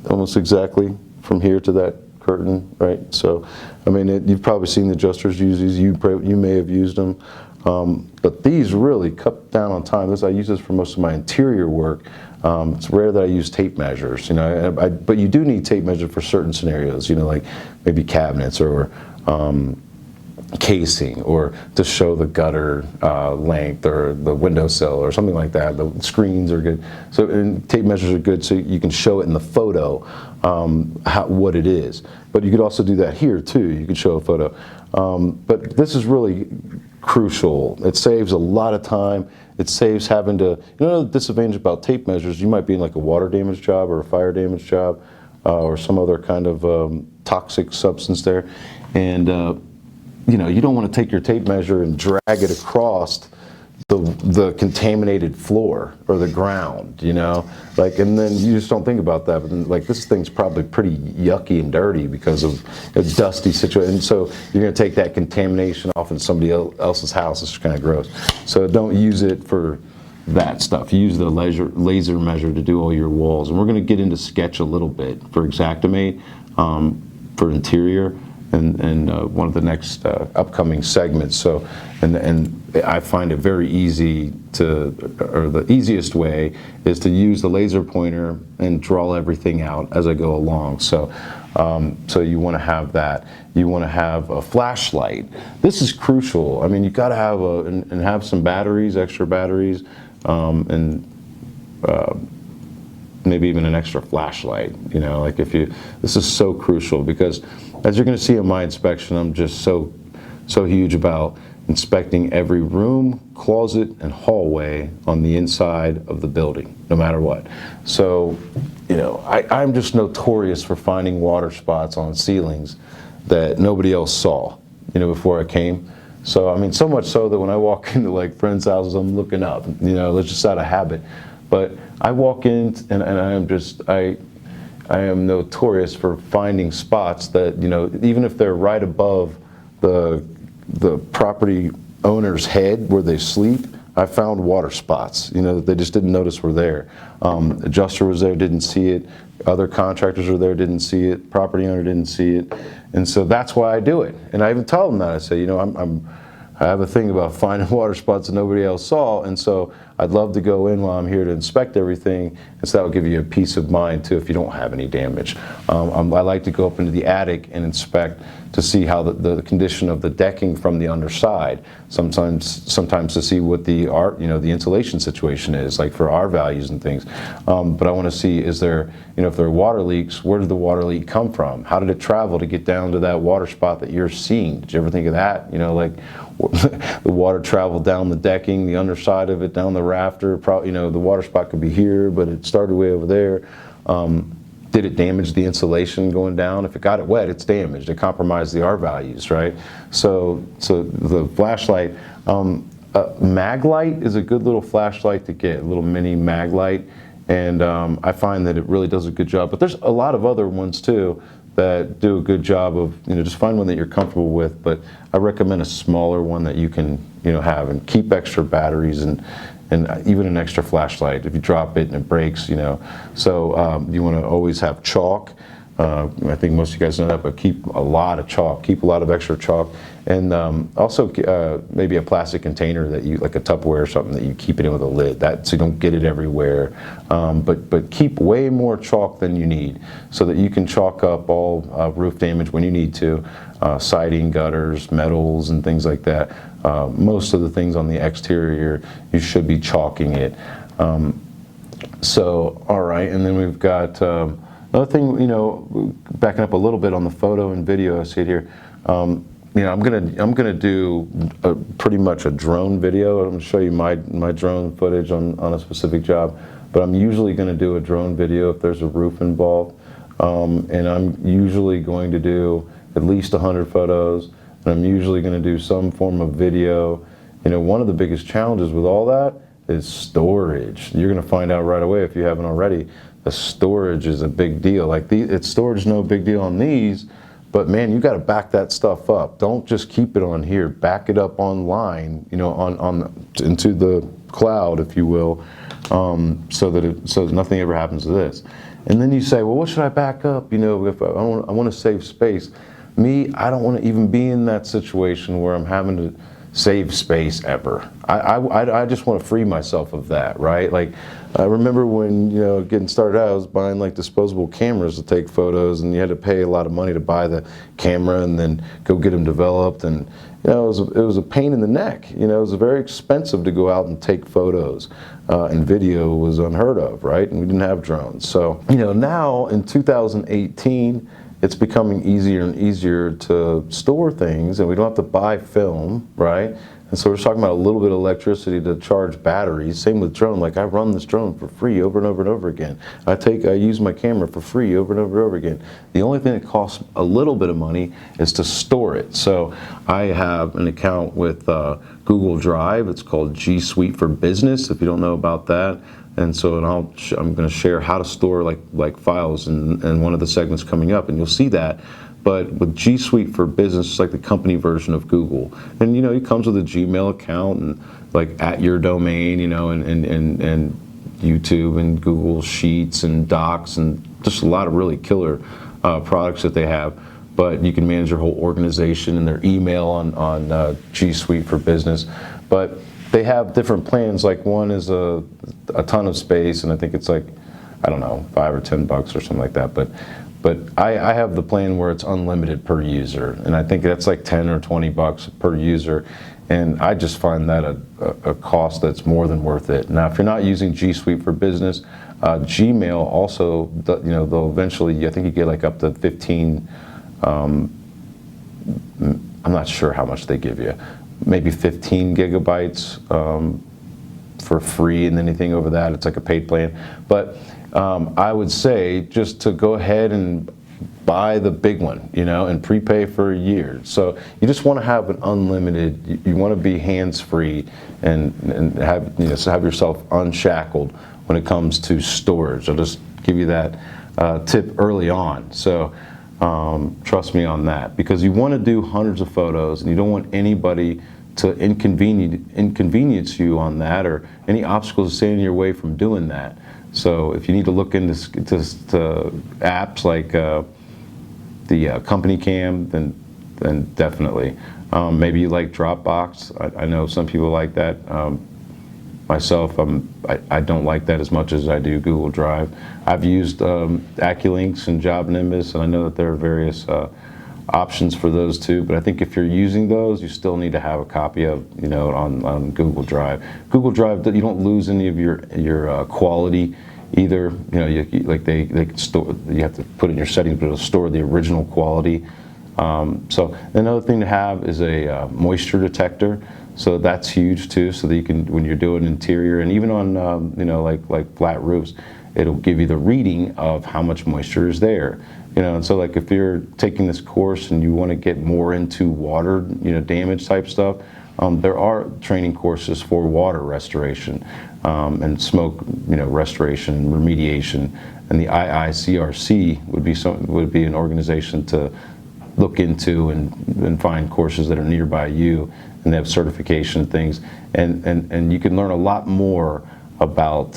almost exactly, from here to that curtain, right? So, I mean, you've probably seen the adjusters use these. You may have used them, but these really cut down on time. I use this for most of my interior work. It's rare that I use tape measures, but you do need tape measure for certain scenarios, like maybe cabinets or casing, or to show the gutter length or the windowsill or something like that. The screens are good. So, and tape measures are good so you can show it in the photo what it is. But you could also do that here too. You could show a photo. But this is really crucial. It saves a lot of time. It saves having to, the disadvantage about tape measures, you might be in like a water damage job or a fire damage job or some other kind of toxic substance there. And you don't want to take your tape measure and drag it across the contaminated floor or the ground, and then you just don't think about that. But then, this thing's probably pretty yucky and dirty because of a dusty situation. And so you're going to take that contamination off in somebody else's house. It's kind of gross. So don't use it for that stuff. Use the laser measure to do all your walls. And we're going to get into sketch a little bit for Xactimate for interior. And one of the next upcoming segments. So, and I find it very easy or the easiest way is to use the laser pointer and draw everything out as I go along. So, so you want to have that. You want to have a flashlight. This is crucial. I mean, you got to have and have some batteries, extra batteries, and maybe even an extra flashlight. This is so crucial because, as you're going to see in my inspection, I'm just so huge about inspecting every room, closet, and hallway on the inside of the building, no matter what. So, I'm just notorious for finding water spots on ceilings that nobody else saw, before I came. So, I mean, so much so that when I walk into friends' houses, I'm looking up, it's just out of habit. But I walk in and I am notorious for finding spots that, even if they're right above the property owner's head where they sleep, I found water spots, that they just didn't notice were there. Adjuster was there, didn't see it. Other contractors were there, didn't see it. Property owner didn't see it. And so that's why I do it. And I even tell them that. I say, I have a thing about finding water spots that nobody else saw, and so I'd love to go in while I'm here to inspect everything, and so that will give you a peace of mind too if you don't have any damage. I like to go up into the attic and inspect to see how the condition of the decking from the underside. Sometimes to see what the insulation situation is, like for our values and things. But I want to see, is there, if there are water leaks, where did the water leak come from? How did it travel to get down to that water spot that you're seeing? Did you ever think of that? The water traveled down the decking, the underside of it, down the rafter. The water spot could be here, but it started way over there. Did it damage the insulation going down? If it got it wet, it's damaged. It compromised the R values, right? So the flashlight, mag light is a good little flashlight to get, a little mini mag light, and I find that it really does a good job. But there's a lot of other ones too that do a good job of, just find one that you're comfortable with. But I recommend a smaller one that you can, have, and keep extra batteries and even an extra flashlight if you drop it and it breaks, So you want to always have chalk. I think most of you guys know that, but keep a lot of chalk, keep a lot of extra chalk. And also maybe a plastic container that you, like a Tupperware or something, that you keep it in with a lid, that so you don't get it everywhere. But keep way more chalk than you need, so that you can chalk up all roof damage when you need to, siding, gutters, metals, and things like that. Most of the things on the exterior, you should be chalking it. So, all right, and then we've got another thing, backing up a little bit on the photo and video, I see it here. I'm gonna do pretty much a drone video. I'm gonna show you my drone footage on a specific job, but I'm usually gonna do a drone video if there's a roof involved, and I'm usually going to do at least 100 photos, and I'm usually gonna do some form of video. One of the biggest challenges with all that is storage. You're gonna find out right away if you haven't already. The storage is a big deal. Like storage is no big deal on these, but man, you got to back that stuff up. Don't just keep it on here. Back it up online, into the cloud, if you will, so that nothing ever happens to this. And then you say, well, what should I back up? If I want to save space. I don't want to even be in that situation where I'm having to save space ever. I just want to free myself of that, right? Like, I remember when, getting started out, I was buying like disposable cameras to take photos, and you had to pay a lot of money to buy the camera and then go get them developed, and it was a pain in the neck. It was very expensive to go out and take photos, and video was unheard of, right? And we didn't have drones. So, now in 2018, it's becoming easier and easier to store things, and we don't have to buy film, right? And so we're talking about a little bit of electricity to charge batteries. Same with drone. Like, I run this drone for free over and over and over again. I use my camera for free over and over and over again. The only thing that costs a little bit of money is to store it. So I have an account with Google Drive. It's called G Suite for Business, if you don't know about that. And so I'm going to share how to store like files in one of the segments coming up, and you'll see that. But with G Suite for Business, it's like the company version of Google. And it comes with a Gmail account and like at your domain, and YouTube and Google Sheets and Docs, and just a lot of really killer products that they have. But you can manage your whole organization and their email on G Suite for Business. But they have different plans. Like, one is a ton of space, and I think it's like, I don't know, $5 or $10 or something like that. But I have the plan where it's unlimited per user, and I think that's like $10 or $20 per user, and I just find that a cost that's more than worth it. Now, if you're not using G Suite for Business, Gmail also, they'll eventually, I think you get like up to 15. I'm not sure how much they give you. Maybe 15 gigabytes for free, and anything over that, it's like a paid plan. But I would say just to go ahead and buy the big one, and prepay for a year. So you just want to have an unlimited, you want to be hands-free and have, so have yourself unshackled when it comes to storage. I'll just give you that tip early on. So trust me on that, because you want to do hundreds of photos, and you don't want anybody to inconvenience you on that, or any obstacles standing in your way from doing that. So if you need to look into apps like the Company Cam, then definitely. Maybe you like Dropbox. I know some people like that. Myself, I don't like that as much as I do Google Drive. I've used AccuLinks and Job Nimbus, and I know that there are various options for those too. But I think if you're using those, you still need to have a copy of, on Google Drive. Google Drive, you don't lose any of your quality either. They can store. You have to put in your settings, but it'll store the original quality. So another thing to have is a moisture detector. So that's huge too, so that you can, when you're doing interior, and even on like flat roofs, it'll give you the reading of how much moisture is there. And so like if you're taking this course and you want to get more into water, damage type stuff, there are training courses for water restoration and smoke, restoration, remediation, and the IICRC would be an organization to look into and find courses that are nearby you, and they have certification things, and you can learn a lot more about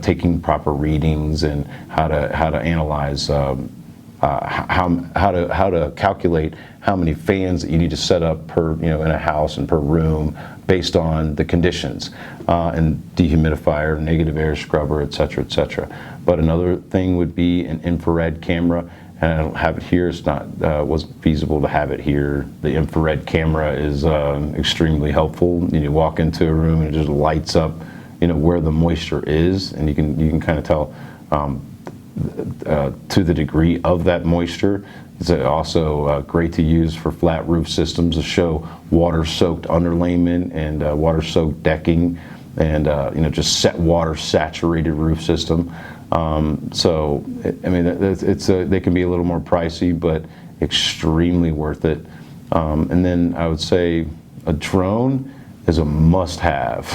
taking proper readings and how to analyze how to calculate how many fans that you need to set up per, in a house and per room based on the conditions, and dehumidifier, negative air scrubber, et cetera, et cetera. But another thing would be an infrared camera. And I don't have it here. It's not wasn't feasible to have it here. The infrared camera is extremely helpful. You walk into a room and it just lights up, where the moisture is, and you can kind of tell to the degree of that moisture. It's also great to use for flat roof systems to show water-soaked underlayment and water-soaked decking, and just water saturated roof system. So they can be a little more pricey, but extremely worth it. And then I would say a drone is a must-have.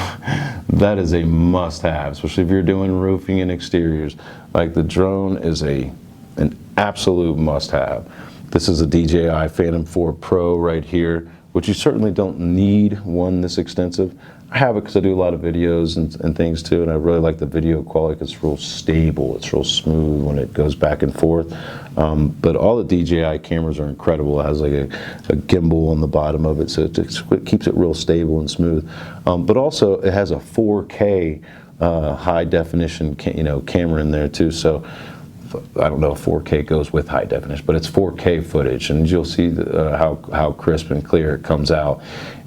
That is a must-have, especially if you're doing roofing and exteriors. Like, the drone is an absolute must-have. This is a DJI Phantom 4 Pro right here, which you certainly don't need one this extensive. I have it because I do a lot of videos and things too, and I really like the video quality because it's real stable. It's real smooth when it goes back and forth. But all the DJI cameras are incredible. It has like a gimbal on the bottom of it, so it keeps it real stable and smooth. But also it has a 4K high definition camera in there too. So I don't know if 4K goes with high definition, but it's 4K footage, and you'll see how crisp and clear it comes out.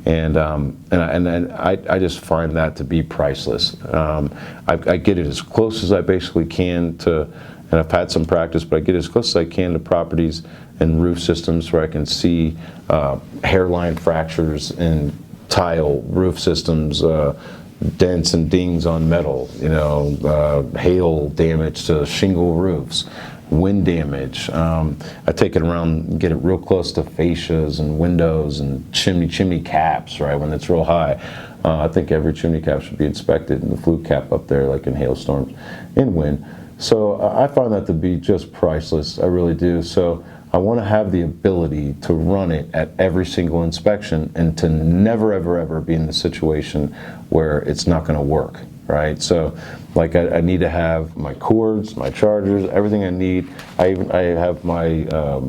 And I just find that to be priceless. I get it as close as I basically can to, and I've had some practice, but I get as close as I can to properties and roof systems where I can see hairline fractures in tile roof systems, dents and dings on metal, hail damage to shingle roofs, wind damage. I take it around and get it real close to fascias and windows and chimney caps, right, when it's real high. I think every chimney cap should be inspected, and the flue cap up there, like in hailstorms and wind. So I find that to be just priceless. I really do. So I want to have the ability to run it at every single inspection and to never, ever, ever be in the situation where it's not going to work, right? So, like, I need to have my cords, my chargers, everything I need. I have my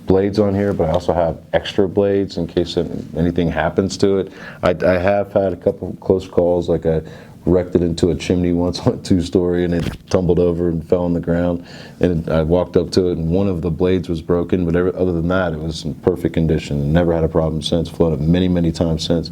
blades on here, but I also have extra blades in case anything happens to it. I have had a couple close calls, like I wrecked it into a chimney once on a 2-story, and it tumbled over and fell on the ground, and I walked up to it and one of the blades was broken, but other than that it was in perfect condition. Never had a problem since. Flooded many times since.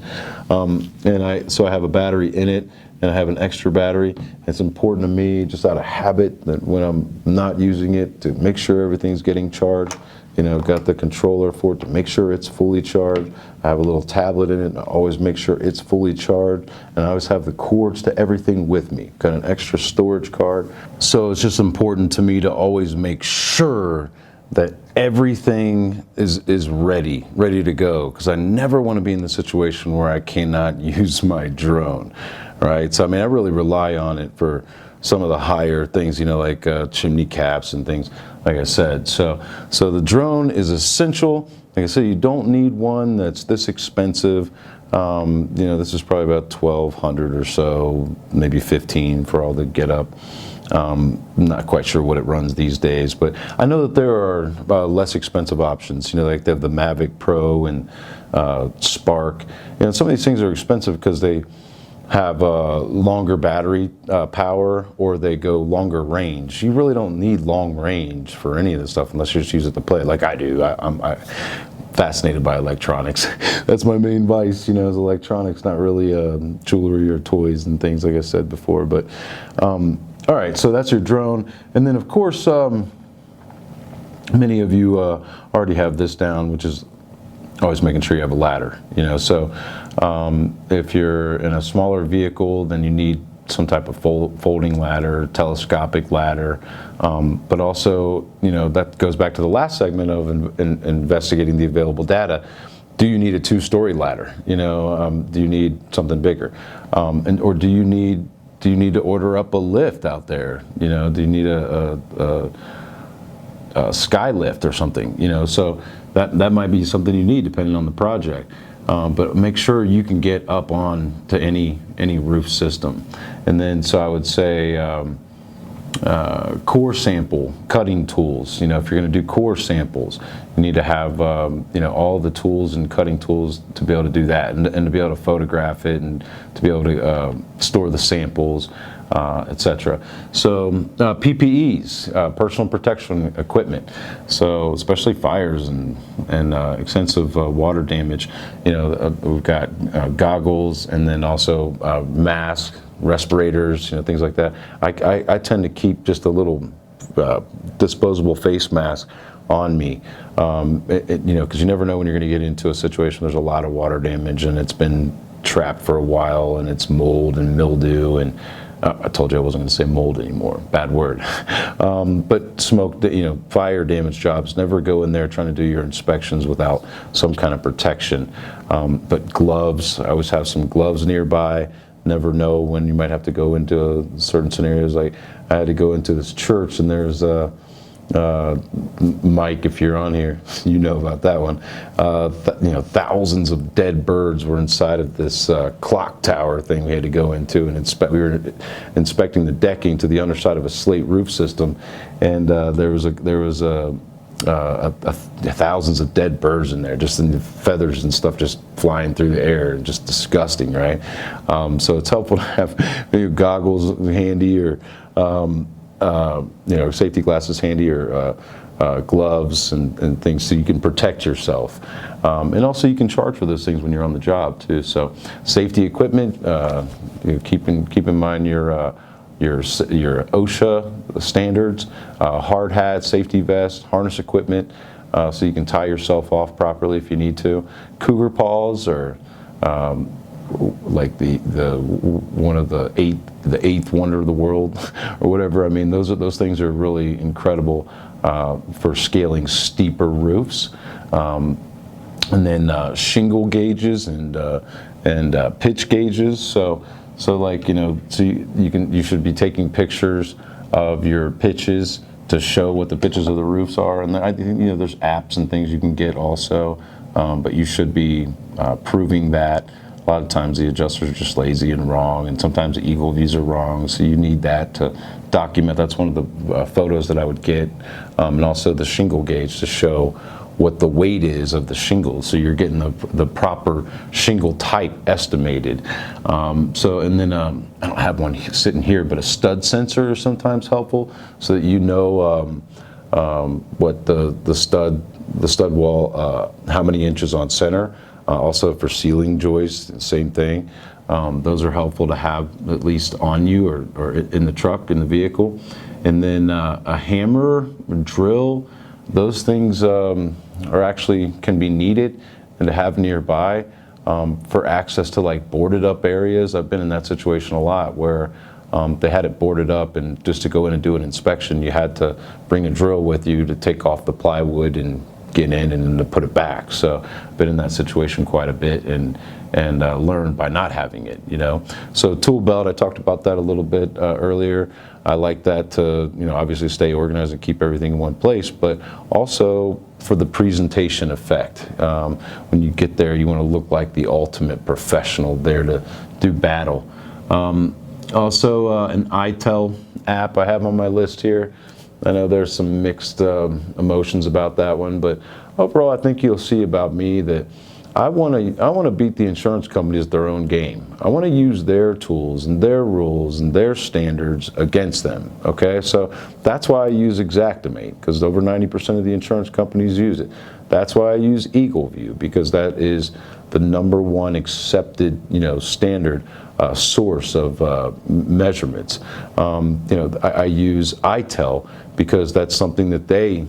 So I have a battery in it, and I have an extra battery. It's important to me, just out of habit, that when I'm not using it, to make sure everything's getting charged. Got the controller for it to make sure it's fully charged. I have a little tablet in it, and I always make sure it's fully charged. And I always have the cords to everything with me. Got an extra storage card. So it's just important to me to always make sure that everything is ready to go, because I never want to be in the situation where I cannot use my drone, right? So I really rely on it for some of the higher things, like chimney caps and things, like I said. So the drone is essential. Like I said, you don't need one that's this expensive. This is probably about $1,200 or so, maybe $1,500 for all the get up. I'm not quite sure what it runs these days, but I know that there are less expensive options. Like they have the Mavic Pro and Spark. Some of these things are expensive because they have longer battery power, or they go longer range. You really don't need long range for any of this stuff unless you just use it to play, like I do. I'm fascinated by electronics. That's my main vice, is electronics, not really jewelry or toys and things, like I said before. But all right, so that's your drone. And then, of course, many of you already have this down, which is always making sure you have a ladder. So if you're in a smaller vehicle, then you need some type of folding ladder, telescopic ladder, but also, that goes back to the last segment of investigating the available data. Do you need a 2-story ladder? Do you need something bigger, or do you need to order up a lift out there? Do you need a sky lift or something? So that might be something you need depending on the project. But make sure you can get up on to any roof system. And then, so I would say, core sample cutting tools. If you're going to do core samples, you need to have all the tools and cutting tools to be able to do that, and to be able to photograph it, and to be able to store the samples, etc. So PPEs, personal protection equipment. So especially fires and extensive water damage. We've got goggles, and then also masks, respirators, things like that. I tend to keep just a little disposable face mask on me, because you never know when you're going to get into a situation. There's a lot of water damage, and it's been trapped for a while, and it's mold and mildew, and I told you I wasn't going to say mold anymore. Bad word. But smoke, fire damage jobs, never go in there trying to do your inspections without some kind of protection. But gloves, I always have some gloves nearby. Never know when you might have to go into certain scenarios. Like I had to go into this church, and there's Mike, if you're on here, you know about that one. Thousands of dead birds were inside of this clock tower thing we had to go into and inspect. We were inspecting the decking to the underside of a slate roof system, and there was thousands of dead birds in there, just in the feathers and stuff just flying through the air, and just disgusting, right? So it's helpful to have maybe goggles handy, or safety glasses handy, or gloves and things, so you can protect yourself. And also you can charge for those things when you're on the job too. So safety equipment, keep in mind your OSHA standards, hard hat, safety vest, harness equipment, so you can tie yourself off properly if you need to. Cougar paws, or like the one of the eighth wonder of the world, or whatever. I mean, those things are really incredible for scaling steeper roofs. And then shingle gauges and pitch gauges. So you should be taking pictures of your pitches to show what the pitches of the roofs are. And I think there's apps and things you can get also, but you should be proving that. A lot of times the adjusters are just lazy and wrong, and sometimes the eagle views are wrong, so you need that to document. That's one of the photos that I would get, and also the shingle gauge to show what the weight is of the shingles, so you're getting the proper shingle type estimated. And then I don't have one sitting here, but a stud sensor is sometimes helpful, so that you know what the stud wall, how many inches on center. Also for ceiling joists, same thing. Those are helpful to have at least on you, or in the truck, in the vehicle. And then a hammer, a drill, those things can be needed and to have nearby for access to like boarded up areas. I've been in that situation a lot where they had it boarded up, and just to go in and do an inspection, you had to bring a drill with you to take off the plywood and get in and then to put it back. So I've been in that situation quite a bit, and learned by not having it, So tool belt, I talked about that a little bit earlier. I like that to, obviously stay organized and keep everything in one place, but also for the presentation effect. When you get there, you want to look like the ultimate professional there to do battle. Also, an ITEL app I have on my list here. I know there's some mixed emotions about that one, but overall I think you'll see about me that I want to beat the insurance companies at their own game. I want to use their tools and their rules and their standards against them, okay? So that's why I use Xactimate, because over 90% of the insurance companies use it. That's why I use EagleView, because that is the number one accepted, standard source of measurements. I use ITEL because that's something that they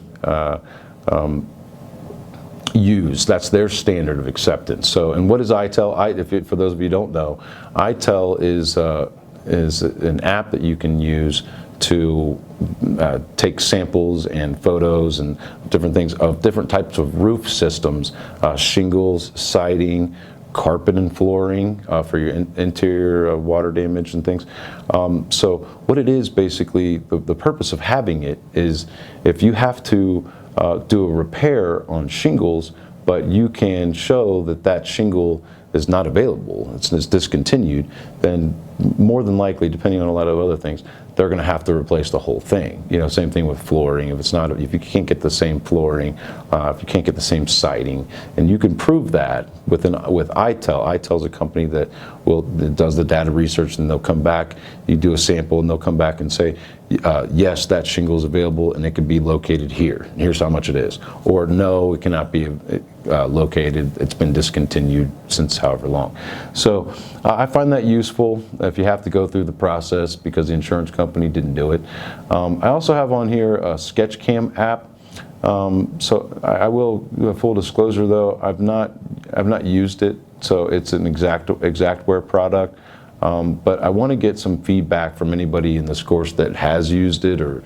use. That's their standard of acceptance. So, and what is ITEL? For those of you who don't know, ITEL is an app that you can use to take samples and photos and different things of different types of roof systems, shingles, siding, carpet and flooring for your interior water damage and things. So what it is basically, the purpose of having it is if you have to do a repair on shingles, but you can show that shingle is not available, it's discontinued, then more than likely, depending on a lot of other things, they're going to have to replace the whole thing. Same thing with flooring. If you can't get the same flooring, if you can't get the same siding, and you can prove that with ITEL. ITEL is a company that does the data research, and they'll come back. You do a sample, and they'll come back and say, yes, that shingle is available, and it can be located here. And here's how much it is. Or no, it cannot be located. It's been discontinued since however long. So I find that useful if you have to go through the process because the insurance company didn't do it. I also have on here a Sketchcam app. So I will, full disclosure though, I've not used it. So it's an Exactware product. But I want to get some feedback from anybody in this course that has used it or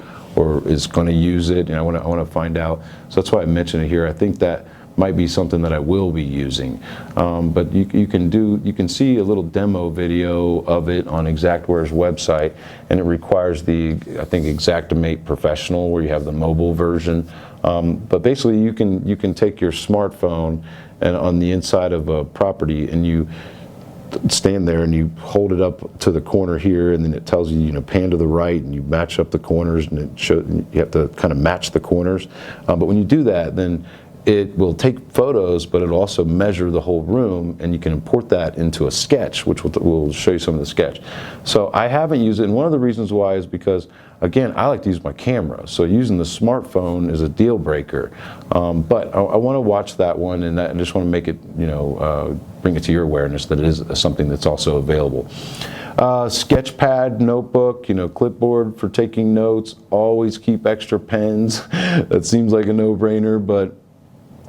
is going to use it, and I want to find out. So that's why I mentioned it here. I think that might be something that I will be using. But you can see a little demo video of it on Exactware's website, and it requires I think Xactimate Professional, where you have the mobile version. But basically, you can take your smartphone and on the inside of a property, and you stand there and you hold it up to the corner here, and then it tells you, pan to the right, and you match up the corners, and you have to kind of match the corners. But when you do that, then it will take photos, but it'll also measure the whole room, and you can import that into a sketch, which we'll show you some of the sketch. So I haven't used it, and one of the reasons why is because, again, I like to use my camera, so using the smartphone is a deal breaker. But I want to watch that one, and I just want to make it, bring it to your awareness that it is something that's also available. Sketchpad, notebook, clipboard for taking notes. Always keep extra pens. That seems like a no-brainer, but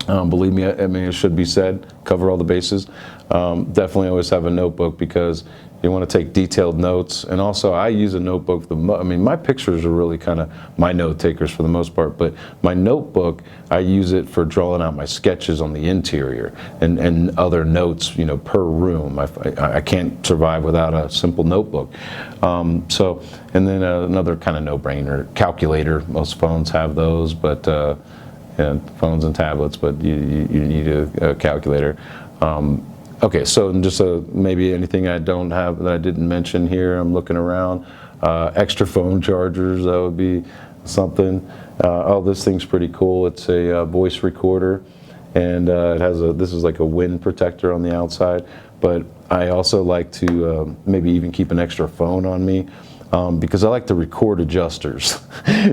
believe me, it should be said. Cover all the bases. Definitely always have a notebook because you want to take detailed notes. And also, I use a notebook. My pictures are really kind of my note takers for the most part, but my notebook, I use it for drawing out my sketches on the interior and other notes, per room. I can't survive without a simple notebook. And then another kind of no-brainer, calculator. Most phones have those, but phones and tablets, but you need a calculator. Okay, so just maybe anything I don't have that I didn't mention here. I'm looking around. Extra phone chargers, that would be something. This thing's pretty cool. It's a voice recorder, and it has this is like a wind protector on the outside. But I also like to maybe even keep an extra phone on me. Because I like to record adjusters.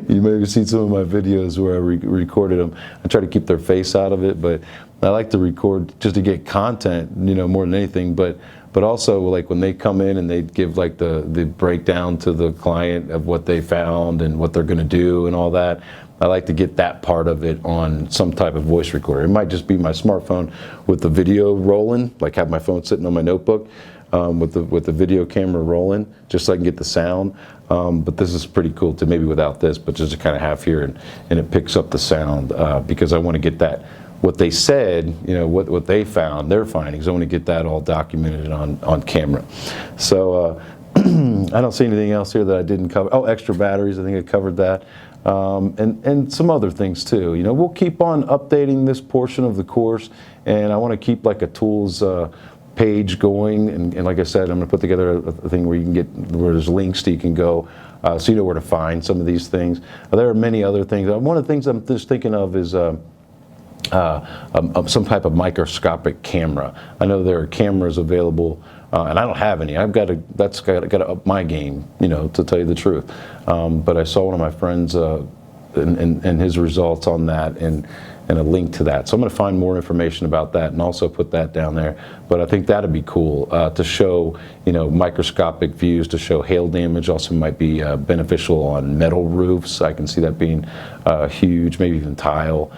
You may have seen some of my videos where I recorded them. I try to keep their face out of it, but I like to record just to get content, more than anything. But also, like when they come in and they give like the breakdown to the client of what they found and what they're going to do and all that, I like to get that part of it on some type of voice recorder. It might just be my smartphone with the video rolling, like have my phone sitting on my notebook. With the video camera rolling, just so I can get the sound. But this is pretty cool to maybe without this, but just to kind of have here, and it picks up the sound because I want to get that, what they said, what they found, their findings. I want to get that all documented on camera. So I don't see anything else here that I didn't cover. Oh, extra batteries, I think I covered that. And some other things too. We'll keep on updating this portion of the course, and I want to keep like a tools page going, and like I said, I'm going to put together a thing where where there's links that you can go, so you know where to find some of these things. There are many other things. One of the things I'm just thinking of is some type of microscopic camera. I know there are cameras available, and I don't have any. That's got to up my game, to tell you the truth. But I saw one of my friends and his results on that, and a link to that. So I'm going to find more information about that and also put that down there. But I think that'd be cool to show, microscopic views, to show hail damage. Also might be beneficial on metal roofs. I can see that being huge, maybe even tile,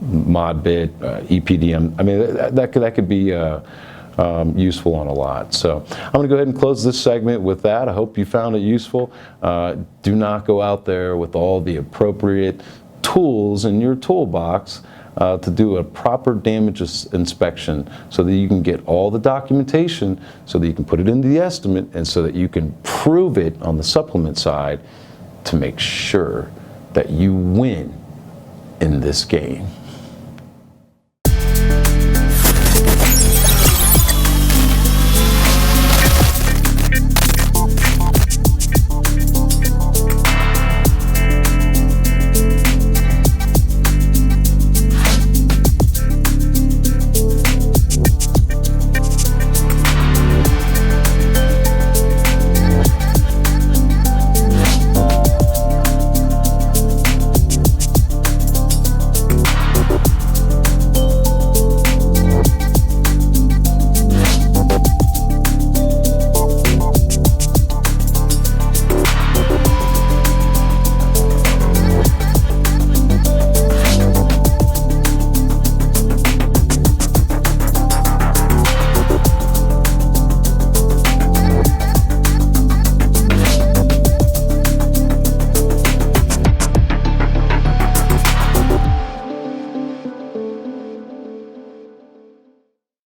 mod bit, EPDM. I mean, that could be useful on a lot. So I'm going to go ahead and close this segment with that. I hope you found it useful. Do not go out there with all the appropriate tools in your toolbox to do a proper damage inspection so that you can get all the documentation, so that you can put it into the estimate, and so that you can prove it on the supplement side to make sure that you win in this game.